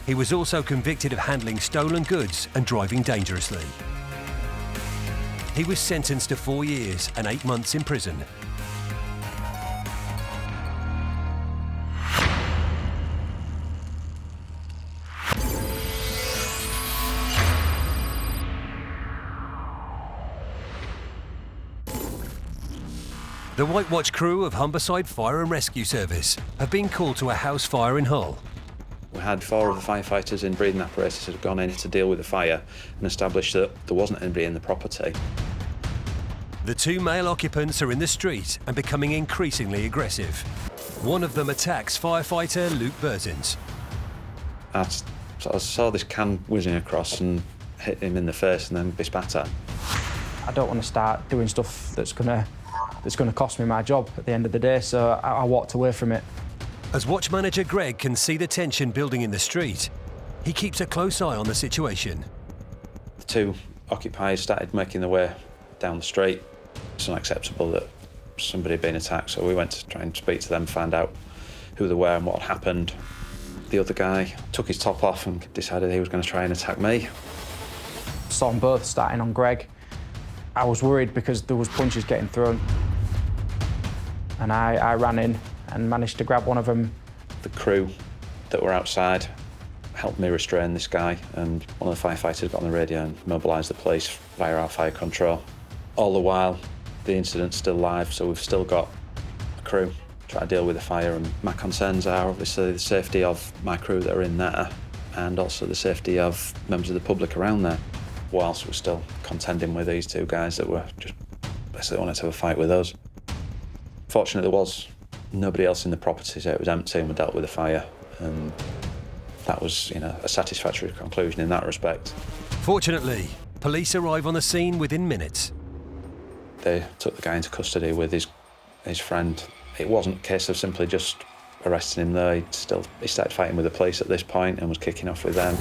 He was also convicted of handling stolen goods and driving dangerously. He was sentenced to 4 years and 8 months in prison. The White Watch crew of Humberside Fire and Rescue Service have been called to a house fire in Hull. We had 4 of the firefighters in breathing apparatus that had gone in to deal with the fire and established that there wasn't anybody in the property. The 2 male occupants are in the street and becoming increasingly aggressive. One of them attacks firefighter Luke Burzins. I saw this can whizzing across and hit him in the face and then bespatter. I don't want to start doing stuff that's going to cost me my job at the end of the day, so I walked away from it. As watch manager Greg can see the tension building in the street, he keeps a close eye on the situation. The 2 occupiers started making their way down the street. It's unacceptable that somebody had been attacked, so we went to try and speak to them, find out who they were and what had happened. The other guy took his top off and decided he was going to try and attack me. Saw them both starting on Greg. I was worried because there was punches getting thrown. And I ran in and managed to grab one of them. The crew that were outside helped me restrain this guy, and one of the firefighters got on the radio and mobilised the police via our fire control. All the while, the incident's still live, so we've still got a crew trying to deal with the fire, and my concerns are obviously the safety of my crew that are in there and also the safety of members of the public around there, whilst we're still contending with these 2 guys that were just basically wanted to have a fight with us. Fortunately, there was nobody else in the property, so it was empty and we dealt with the fire, and that was, a satisfactory conclusion in that respect. Fortunately, police arrive on the scene within minutes. They took the guy into custody with his friend. It wasn't a case of simply just arresting him though. He started fighting with the police at this point and was kicking off with them.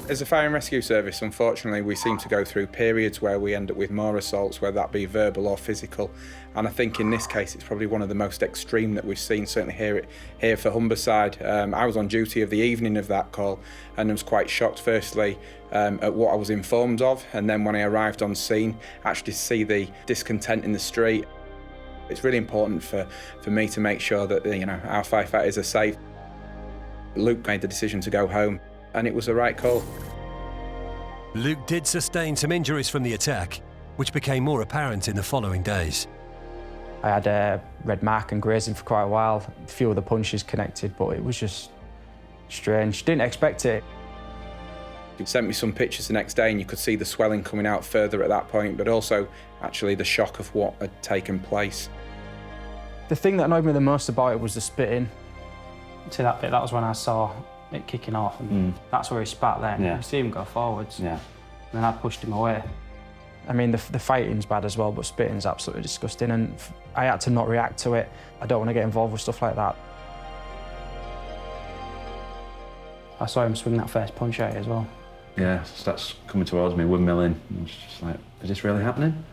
As a fire and rescue service, unfortunately, we seem to go through periods where we end up with more assaults, whether that be verbal or physical. And I think in this case, it's probably one of the most extreme that we've seen, certainly here for Humberside. I was on duty of the evening of that call and I was quite shocked, firstly, at what I was informed of. And then when I arrived on scene, actually to see the discontent in the street. It's really important for me to make sure that our firefighters are safe. Luke made the decision to go home, and it was the right call. Luke did sustain some injuries from the attack, which became more apparent in the following days. I had a red mark and grazing for quite a while. A few of the punches connected, but it was just strange. Didn't expect it. You sent me some pictures the next day and you could see the swelling coming out further at that point, but also actually the shock of what had taken place. The thing that annoyed me the most about it was the spitting. To that bit, that was when I saw it kicking off, and that's where he spat then. Yeah. You see him go forwards, Yeah. and then I pushed him away. I mean, the fighting's bad as well, but spitting's absolutely disgusting, and I had to not react to it. I don't want to get involved with stuff like that. I saw him swing that first punch at you as well. Yeah, starts coming towards me, windmilling. I was just like, is this really happening?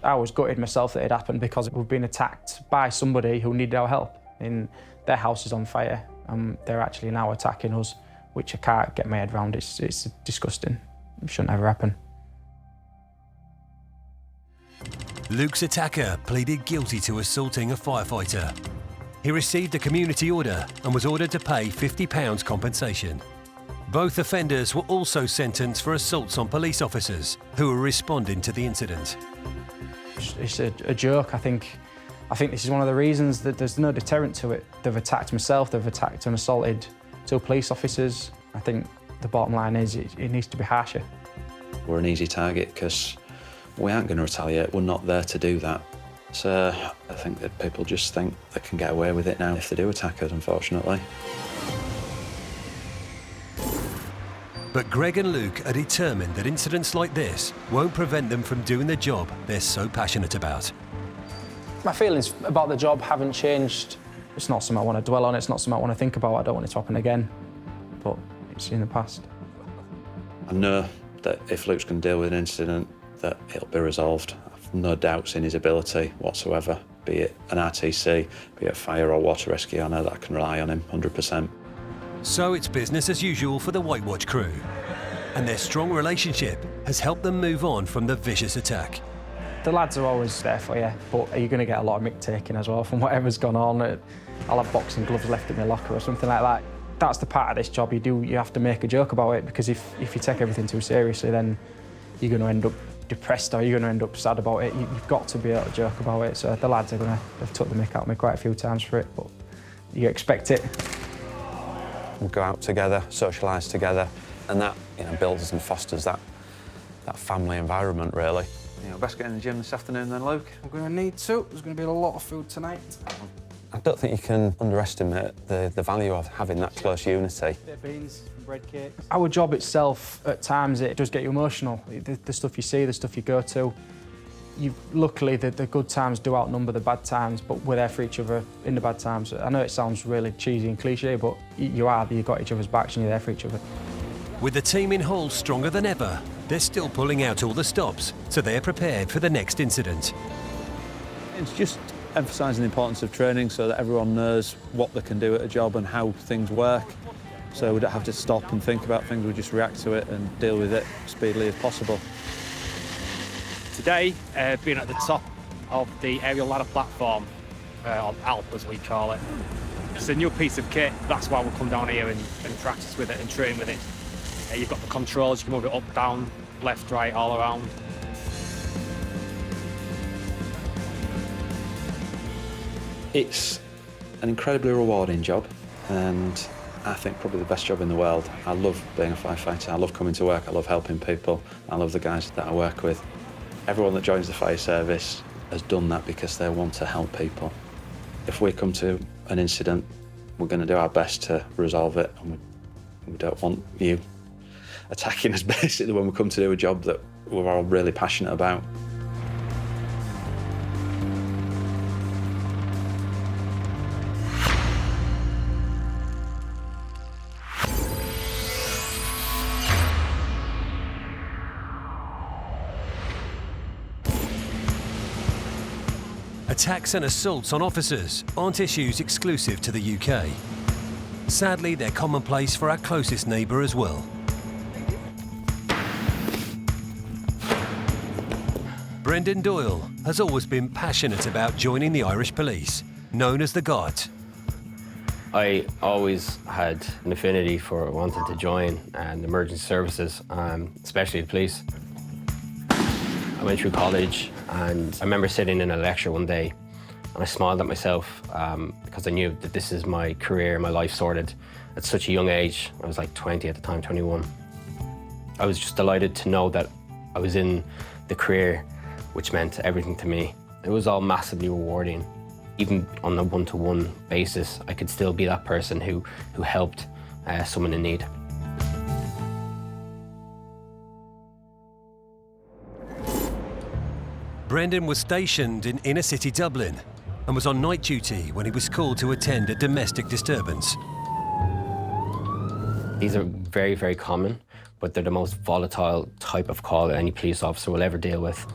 I was gutted myself that it happened because we've been attacked by somebody who needed our help. Their house is on fire, and they're actually now attacking us, which I can't get my head around. It's disgusting. It shouldn't ever happen. Luke's attacker pleaded guilty to assaulting a firefighter. He received a community order and was ordered to pay £50 compensation. Both offenders were also sentenced for assaults on police officers who were responding to the incident. It's a joke. I think this is one of the reasons that there's no deterrent to it. They've attacked myself, they've attacked and assaulted 2 police officers. I think the bottom line is it needs to be harsher. We're an easy target because we aren't going to retaliate. We're not there to do that. So I think that people just think they can get away with it now if they do attack us, unfortunately. But Greg and Luke are determined that incidents like this won't prevent them from doing the job they're so passionate about. My feelings about the job haven't changed. It's not something I want to dwell on, it's not something I want to think about. I don't want it to happen again, but it's in the past. I know that if Luke's going to deal with an incident, that it'll be resolved. I've no doubts in his ability whatsoever, be it an RTC, be it fire or water rescue. I know that I can rely on him 100%. So it's business as usual for the White Watch crew, and their strong relationship has helped them move on from the vicious attack. The lads are always there for you, but are you going to get a lot of mick taking as well from whatever's gone on? I'll have boxing gloves left in my locker or something like that. That's the part of this job you have to make a joke about it, because if you take everything too seriously, then you're going to end up depressed or you're going to end up sad about it. You've got to be able to joke about it. So the lads have took the mick out of me quite a few times for it, but you expect it. We'll go out together, socialise together, and that builds and fosters that family environment, really. Best get in the gym this afternoon then, Luke? I'm going to need to. There's going to be a lot of food tonight. I don't think you can underestimate the value of having that close unity. Bit of beans, bread cakes. Our job itself, at times, it does get you emotional. The stuff you see, the stuff you go to. Luckily, the good times do outnumber the bad times, but we're there for each other in the bad times. I know it sounds really cheesy and cliche, but you've got each other's backs and you're there for each other. With the team in Hull stronger than ever, they're still pulling out all the stops, so they're prepared for the next incident. It's just emphasising the importance of training so that everyone knows what they can do at a job and how things work. So we don't have to stop and think about things, we just react to it and deal with it as speedily as possible. Today, being at the top of the aerial ladder platform, or Alp as we call it. It's a new piece of kit, that's why we'll come down here and practice with it and train with it. You've got the controls, you can move it up, down, left, right, all around. It's an incredibly rewarding job, and I think probably the best job in the world. I love being a firefighter, I love coming to work, I love helping people, I love the guys that I work with. Everyone that joins the fire service has done that because they want to help people. If we come to an incident, we're going to do our best to resolve it, and we don't want you attacking us basically when we come to do a job that we're all really passionate about. Attacks and assaults on officers aren't issues exclusive to the UK. Sadly, they're commonplace for our closest neighbour as well. Brendan Doyle has always been passionate about joining the Irish Police, known as the Guards. I always had an affinity for wanting to join the emergency services, especially the police. I went through college and I remember sitting in a lecture one day And I smiled at myself because I knew that this is my career, my life sorted at such a young age. I was like 20 at the time, 21. I was just delighted to know that I was in the career which meant everything to me. It was all massively rewarding. Even on a one-to-one basis, I could still be that person who helped someone in need. Brendan was stationed in inner city Dublin and was on night duty when he was called to attend a domestic disturbance. These are very, very common, but they're the most volatile type of call that any police officer will ever deal with.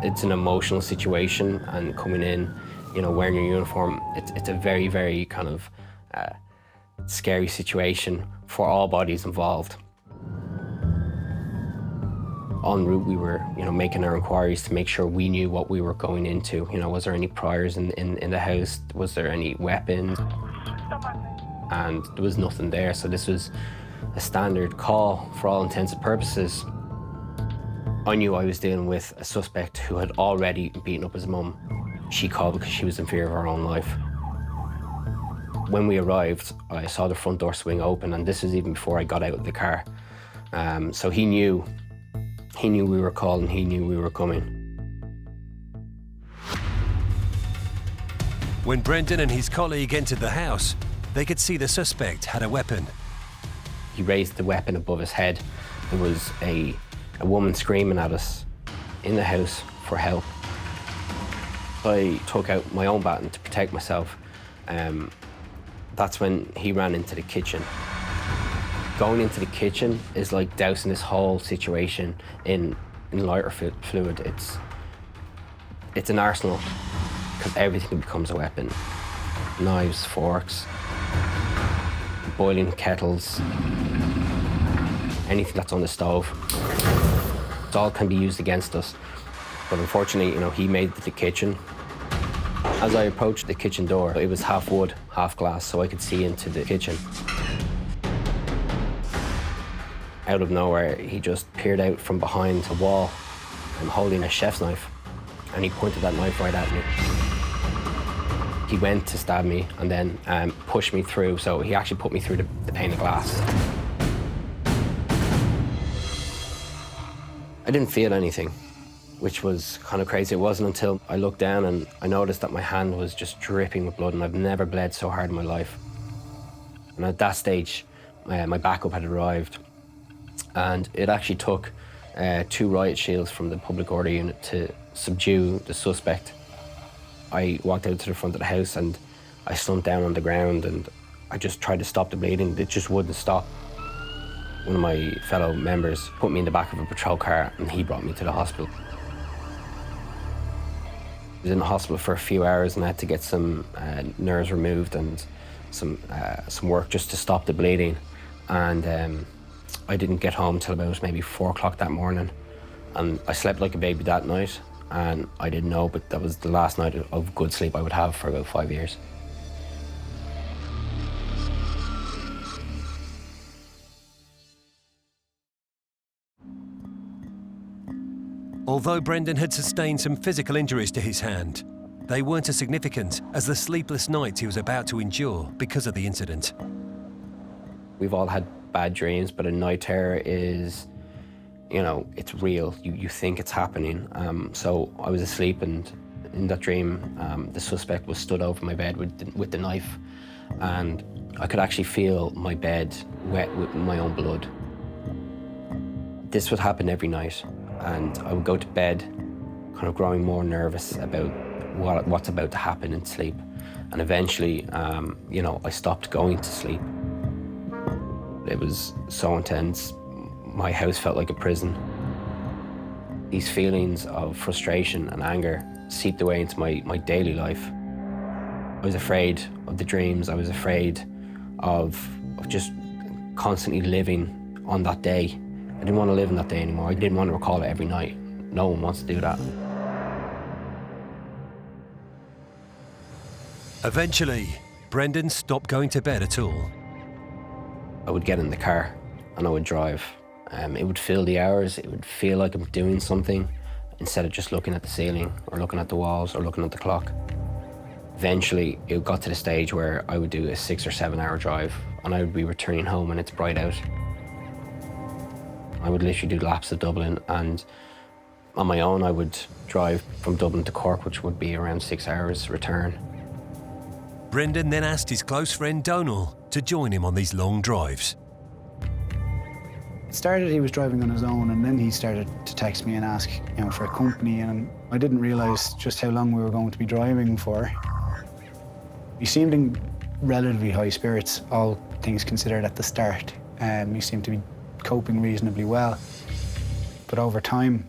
It's an emotional situation, and coming in, you know, wearing your uniform, it's a very, very kind of scary situation for all bodies involved. En route, we were, you know, making our inquiries to make sure we knew what we were going into. You know, was there any priors in the house? Was there any weapons? And there was nothing there, so this was a standard call for all intents and purposes. I knew I was dealing with a suspect who had already beaten up his mum. She called because she was in fear of her own life. When we arrived, I saw the front door swing open, and this was even before I got out of the car. So he knew we were called, and he knew we were coming. When Brendan and his colleague entered the house, they could see the suspect had a weapon. He raised the weapon above his head. There was a woman screaming at us in the house for help. I took out my own baton to protect myself. That's when he ran into the kitchen. Going into the kitchen is like dousing this whole situation in lighter fluid. It's an arsenal, because everything becomes a weapon. Knives, forks, boiling kettles, anything that's on the stove. It all can be used against us. But unfortunately, you know, he made the kitchen. As I approached the kitchen door, it was half wood, half glass, so I could see into the kitchen. Out of nowhere, he just peered out from behind a wall and holding a chef's knife, and he pointed that knife right at me. He went to stab me and then pushed me through, so he actually put me through the pane of glass. I didn't feel anything, which was kind of crazy. It wasn't until I looked down and I noticed that my hand was just dripping with blood, and I've never bled so hard in my life. And at that stage, my backup had arrived, and it actually took 2 riot shields from the public order unit to subdue the suspect. I walked out to the front of the house and I slumped down on the ground, and I just tried to stop the bleeding. It just wouldn't stop. One of my fellow members put me in the back of a patrol car, and he brought me to the hospital. I was in the hospital for a few hours, and I had to get some nerves removed and some work just to stop the bleeding. And I didn't get home till about maybe 4 o'clock that morning. And I slept like a baby that night, and I didn't know, but that was the last night of good sleep I would have for about 5 years. Although Brendan had sustained some physical injuries to his hand, they weren't as significant as the sleepless nights he was about to endure because of the incident. We've all had bad dreams, but a night terror is, you know, it's real. You think it's happening. So I was asleep, and in that dream, the suspect was stood over my bed with the knife, and I could actually feel my bed wet with my own blood. This would happen every night, and I would go to bed kind of growing more nervous about what's about to happen in sleep. And eventually, you know, I stopped going to sleep. It was so intense. My house felt like a prison. These feelings of frustration and anger seeped away into my daily life. I was afraid of the dreams. I was afraid of just constantly living on that day. I didn't want to live in that day anymore. I didn't want to recall it every night. No one wants to do that. Eventually, Brendan stopped going to bed at all. I would get in the car and I would drive. It would fill the hours. It would feel like I'm doing something. instead of just looking at the ceiling or looking at the walls or looking at the clock. Eventually, it got to the stage where I would do a 6 or 7 hour drive and I would be returning home when it's bright out. I would literally do laps of Dublin, and on my own I would drive from Dublin to Cork, which would be around 6 hours return. Brendan then asked his close friend Donal to join him on these long drives. It started, he was driving on his own, and then he started to text me and ask, for a company, and I didn't realise just how long we were going to be driving for. He seemed in relatively high spirits, all things considered at the start. He seemed to be coping reasonably well. But over time,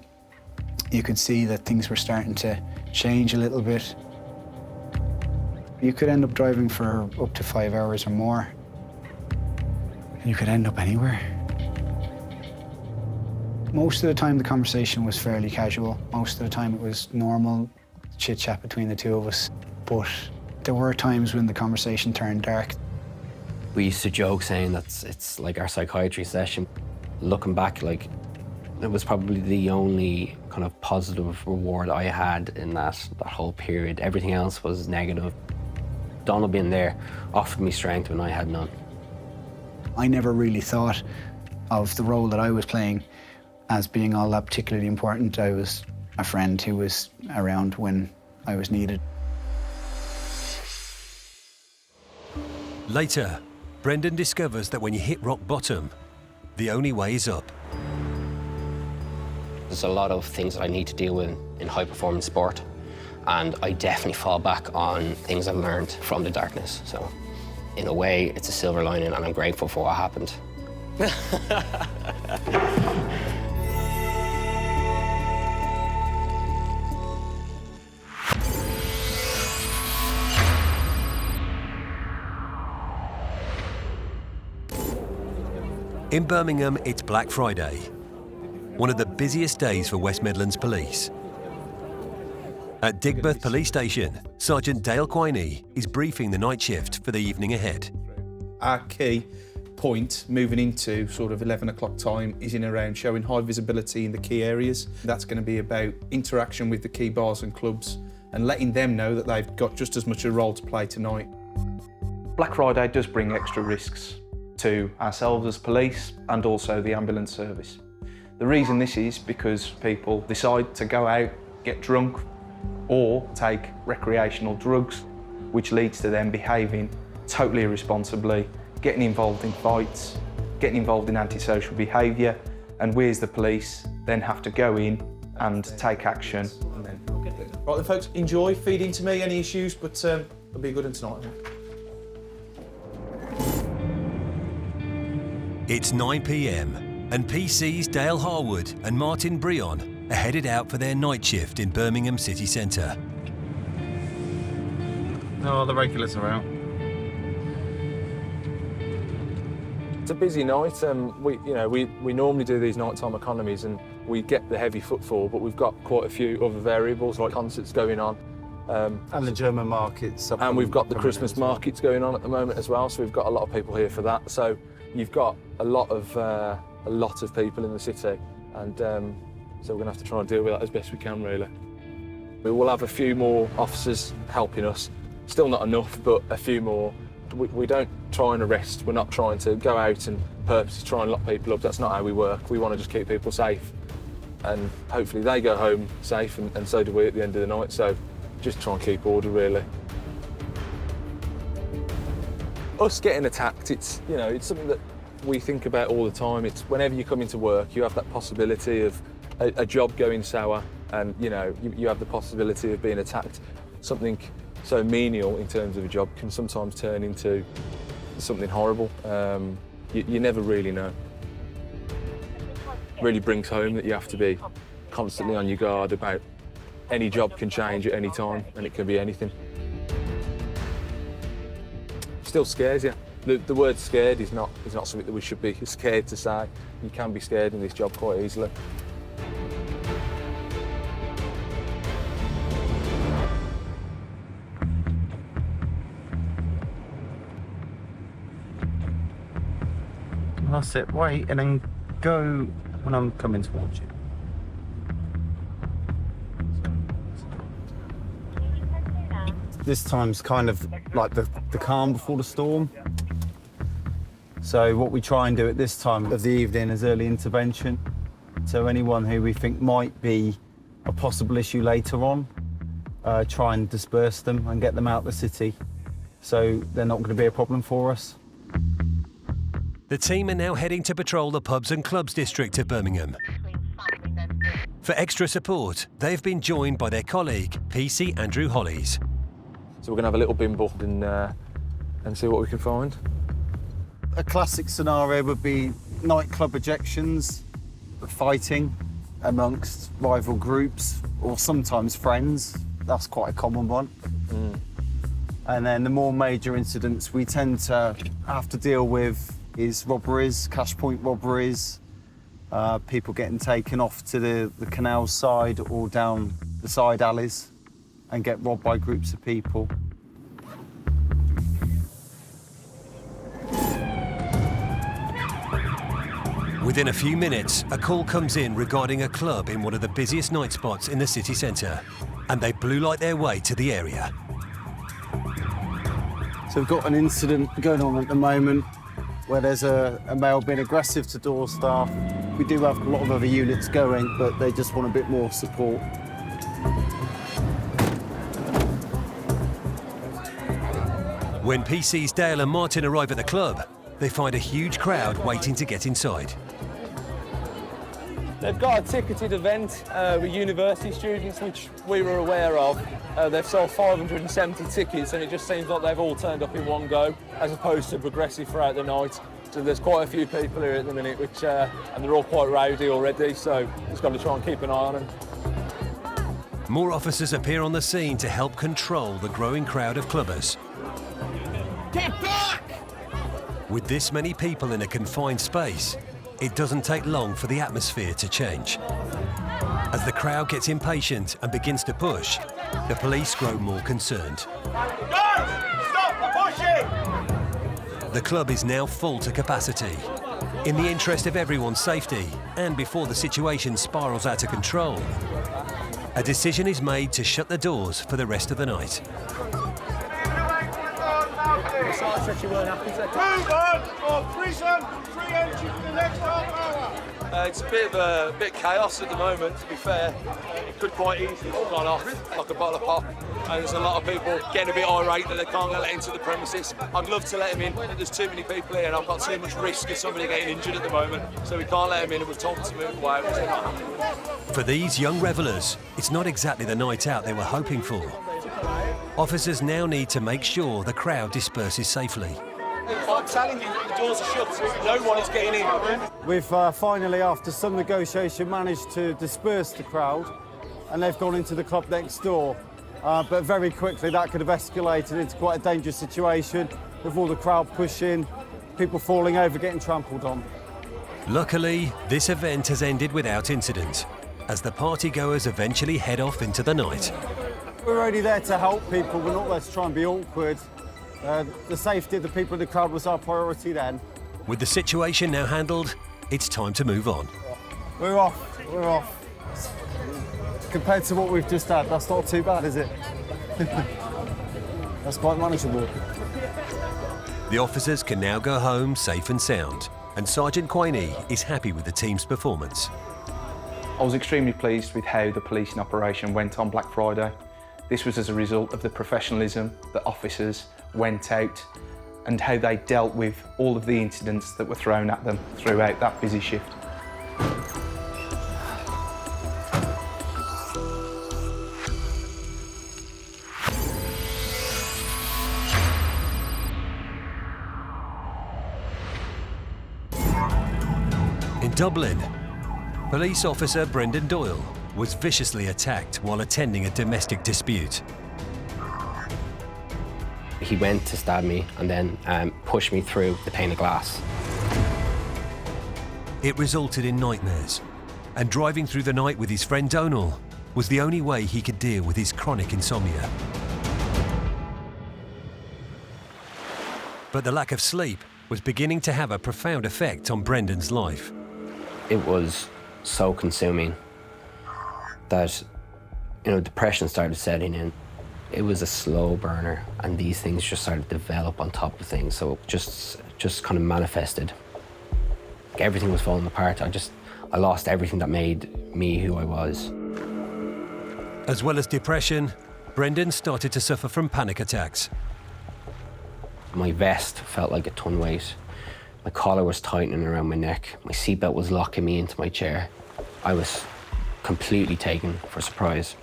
you could see that things were starting to change a little bit. You could end up driving for up to 5 hours or more. And you could end up anywhere. Most of the time, the conversation was fairly casual. Most of the time, it was normal chit-chat between the two of us. But there were times when the conversation turned dark. We used to joke saying that it's like our psychiatry session. Looking back, it was probably the only kind of positive reward I had in that whole period. Everything else was negative. Donal being there offered me strength when I had none. I never really thought of the role that I was playing as being all that particularly important. I was a friend who was around when I was needed. Later, Brendan discovers that when you hit rock bottom, the only way is up. There's a lot of things that I need to deal with in high-performance sport, and I definitely fall back on things I've learned from the darkness. So, in a way, it's a silver lining, and I'm grateful for what happened. In Birmingham, it's Black Friday, one of the busiest days for West Midlands Police. At Digbeth Police Station, Sergeant Dale Quiney is briefing the night shift for the evening ahead. Our key point moving into sort of 11 o'clock time is in around showing high visibility in the key areas. That's going to be about interaction with the key bars and clubs and letting them know that they've got just as much a role to play tonight. Black Friday does bring extra risks to ourselves as police and also the ambulance service. The reason this is because people decide to go out, get drunk, or take recreational drugs, which leads to them behaving totally irresponsibly, getting involved in fights, getting involved in antisocial behaviour, and we as the police then have to go in and take action. Right then folks, enjoy, feed into me, any issues, but it'll be a good one tonight. It's 9 p.m. and PC's Dale Harwood and Martin Breon are headed out for their night shift in Birmingham city centre. No, the regulars are out. It's a busy night. We normally do these nighttime economies and we get the heavy footfall, but we've got quite a few other variables like concerts going on. And the German markets. And we've got the Christmas markets going on at the moment as well, so we've got a lot of people here for that. So you've got a lot of people in the city, and so we're going to have to try and deal with that as best we can, really. We will have a few more officers helping us. Still not enough, but a few more. We don't try and arrest. We're not trying to go out and purposely try and lock people up. That's not how we work. We want to just keep people safe, and hopefully they go home safe, and so do we at the end of the night. So just try and keep order, really. Us getting attacked, it's something that we think about all the time. It's whenever you come into work, you have that possibility of a job going sour, and you have the possibility of being attacked. Something so menial in terms of a job can sometimes turn into something horrible. You never really know. Really brings home that you have to be constantly on your guard about any job can change at any time, and it can be anything. Still scares you. The word scared is not something that we should be scared to say. You can be scared in this job quite easily. That's it, wait, and then go when I'm coming towards you. This time's kind of like the calm before the storm. So what we try and do at this time of the evening is early intervention. So anyone who we think might be a possible issue later on, try and disperse them and get them out of the city. So they're not going to be a problem for us. The team are now heading to patrol the pubs and clubs district of Birmingham. For extra support, they've been joined by their colleague, PC Andrew Hollies. So we're going to have a little bimble and see what we can find. A classic scenario would be nightclub ejections, fighting amongst rival groups or sometimes friends. That's quite a common one. And then the more major incidents we tend to have to deal with is robberies, cash point robberies, people getting taken off to the canal side or down the side alleys and get robbed by groups of people. Within a few minutes, a call comes in regarding a club in one of the busiest night spots in the city centre, and they blue light their way to the area. So we've got an incident going on at the moment where there's a male being aggressive to door staff. We do have a lot of other units going, but they just want a bit more support. When PC's Dale and Martin arrive at the club, they find a huge crowd waiting to get inside. They've got a ticketed event with university students, which we were aware of. They've sold 570 tickets, and it just seems like they've all turned up in one go, as opposed to progressive throughout the night. So there's quite a few people here at the minute, which and they're all quite rowdy already, so just got to try and keep an eye on them. More officers appear on the scene to help control the growing crowd of clubbers. Get back! With this many people in a confined space, it doesn't take long for the atmosphere to change. As the crowd gets impatient and begins to push, the police grow more concerned. Guys, stop pushing! The club is now full to capacity. In the interest of everyone's safety, and before the situation spirals out of control, a decision is made to shut the doors for the rest of the night. Move on, or prison, free entry for the next half hour. It's a bit of chaos at the moment, to be fair. It could quite easily have gone off like a bottle of pop. And there's a lot of people getting a bit irate that they can't get let into the premises. I'd love to let them in, but there's too many people here and I've got too much risk of somebody getting injured at the moment. So we can't let them in, and we've told them to move away, which they're not happy with. For these young revellers, it's not exactly the night out they were hoping for. Officers now need to make sure the crowd disperses safely. I'm telling you, the doors are shut. No one is getting in. We've finally, after some negotiation, managed to disperse the crowd, and they've gone into the club next door. But very quickly that could have escalated into quite a dangerous situation with all the crowd pushing, people falling over, getting trampled on. Luckily, this event has ended without incident, as the partygoers eventually head off into the night. We're only there to help people, we're not there to try and be awkward. The safety of the people in the crowd was our priority then. With the situation now handled, it's time to move on. We're off. Compared to what we've just had, that's not too bad, is it? That's quite manageable. The officers can now go home safe and sound, and Sergeant Quiney is happy with the team's performance. I was extremely pleased with how the policing operation went on Black Friday. This was as a result of the professionalism that officers went out and how they dealt with all of the incidents that were thrown at them throughout that busy shift. In Dublin, police officer Brendan Doyle was viciously attacked while attending a domestic dispute. He went to stab me and then pushed me through the pane of glass. It resulted in nightmares, and driving through the night with his friend Donal was the only way he could deal with his chronic insomnia. But the lack of sleep was beginning to have a profound effect on Brendan's life. It was so consuming that, depression started setting in. It was a slow burner, and these things just started to develop on top of things, so it just kind of manifested. Everything was falling apart. I lost everything that made me who I was. As well as depression, Brendan started to suffer from panic attacks. My vest felt like a ton weight. My collar was tightening around my neck. My seatbelt was locking me into my chair. I was completely taken for surprise.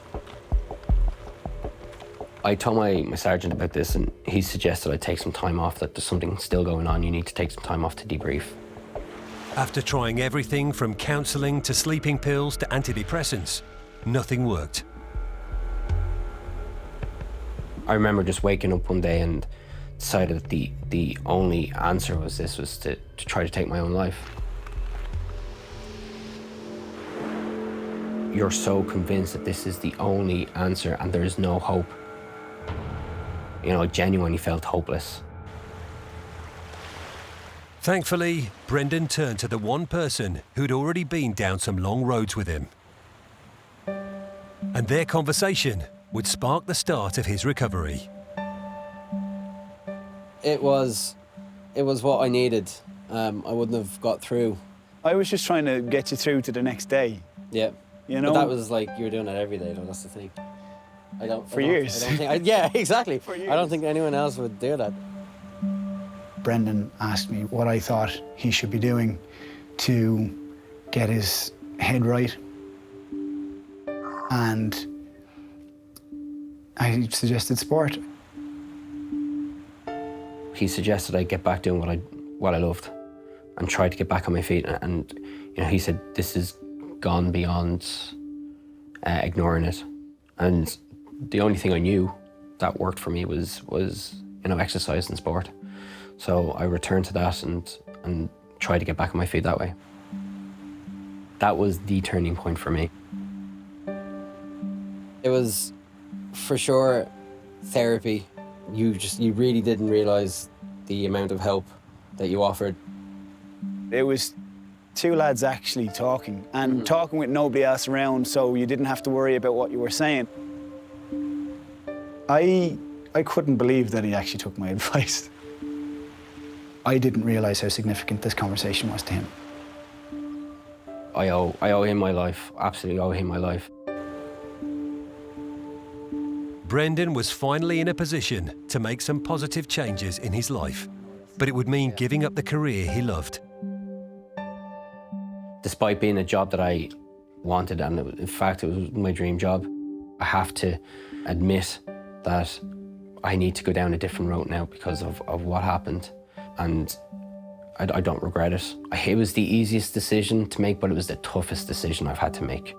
I told my sergeant about this, and he suggested I take some time off, that there's something still going on. You need to take some time off to debrief. After trying everything from counselling to sleeping pills to antidepressants, nothing worked. I remember just waking up one day and decided that the only answer was to try to take my own life. You're so convinced that this is the only answer and there is no hope. You know, I genuinely felt hopeless. Thankfully, Brendan turned to the one person who'd already been down some long roads with him. And their conversation would spark the start of his recovery. It was what I needed. I wouldn't have got through. I was just trying to get you through to the next day. Yeah. You know? But that was like, you were doing it every day, though, that's the thing. Years. Yeah, exactly. I don't think anyone else would do that. Brendan asked me what I thought he should be doing to get his head right. And I suggested sport. He suggested I get back doing what I loved and try to get back on my feet. And you know, he said, this has gone beyond ignoring it. And the only thing I knew that worked for me was exercise and sport. So I returned to that and tried to get back on my feet that way. That was the turning point for me. It was, for sure, therapy. You really didn't realise the amount of help that you offered. It was two lads actually talking, and talking with nobody else around, so you didn't have to worry about what you were saying. I couldn't believe that he actually took my advice. I didn't realise how significant this conversation was to him. I owe him my life, absolutely owe him my life. Brendan was finally in a position to make some positive changes in his life, but it would mean giving up the career he loved. Despite being a job that I wanted, and in fact it was my dream job, I have to admit that I need to go down a different route now because of what happened, and I don't regret it. It was the easiest decision to make, but it was the toughest decision I've had to make.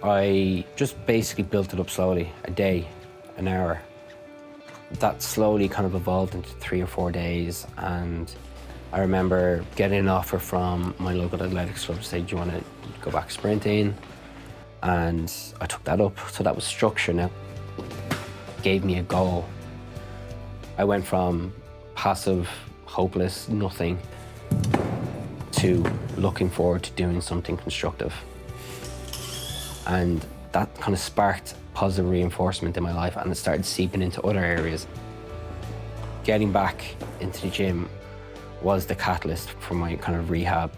I just basically built it up slowly, a day, an hour. That slowly kind of evolved into 3 or 4 days, and I remember getting an offer from my local athletics club to say, do you want to go back sprinting? And I took that up, so that was structure now. It gave me a goal. I went from passive, hopeless, nothing, to looking forward to doing something constructive. And that kind of sparked positive reinforcement in my life, and it started seeping into other areas. Getting back into the gym was the catalyst for my kind of rehab.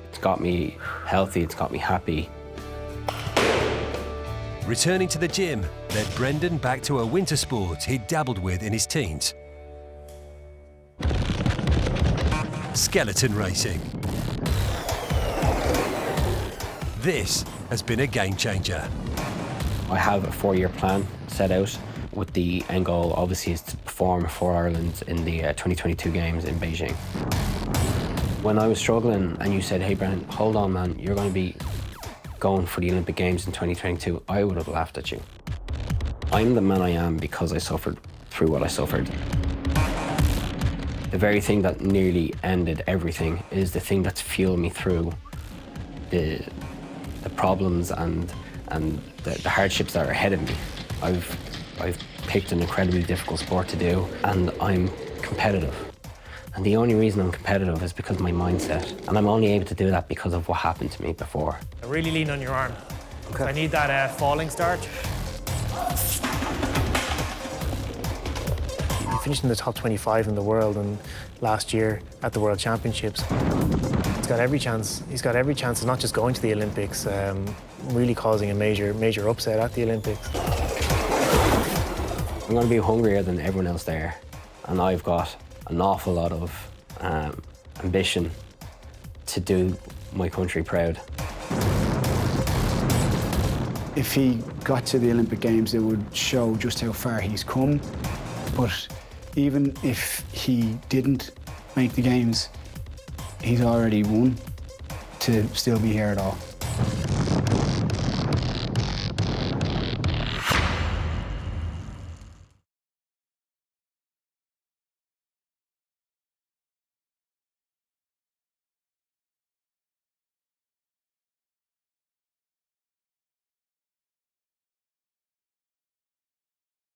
It's got me healthy, it's got me happy. Returning to the gym led Brendan back to a winter sport he'd dabbled with in his teens. Skeleton racing. This has been a game changer. I have a 4-year plan set out, with the end goal obviously is to perform for Ireland in the 2022 games in Beijing. When I was struggling and you said, hey Brendan, hold on man, you're going to be going for the Olympic Games in 2022, I would have laughed at you. I'm the man I am because I suffered through what I suffered. The very thing that nearly ended everything is the thing that's fueled me through the problems and the hardships that are ahead of me. I've picked an incredibly difficult sport to do, and I'm competitive. And the only reason I'm competitive is because of my mindset. And I'm only able to do that because of what happened to me before. Really lean on your arm. I need that falling start. He finished in the top 25 in the world and last year at the World Championships. He's got every chance. He's got every chance of not just going to the Olympics, really causing a major upset at the Olympics. I'm going to be hungrier than everyone else there, and I've got an awful lot of ambition to do my country proud. If he got to the Olympic Games, it would show just how far he's come. But even if he didn't make the Games, he's already won to still be here at all.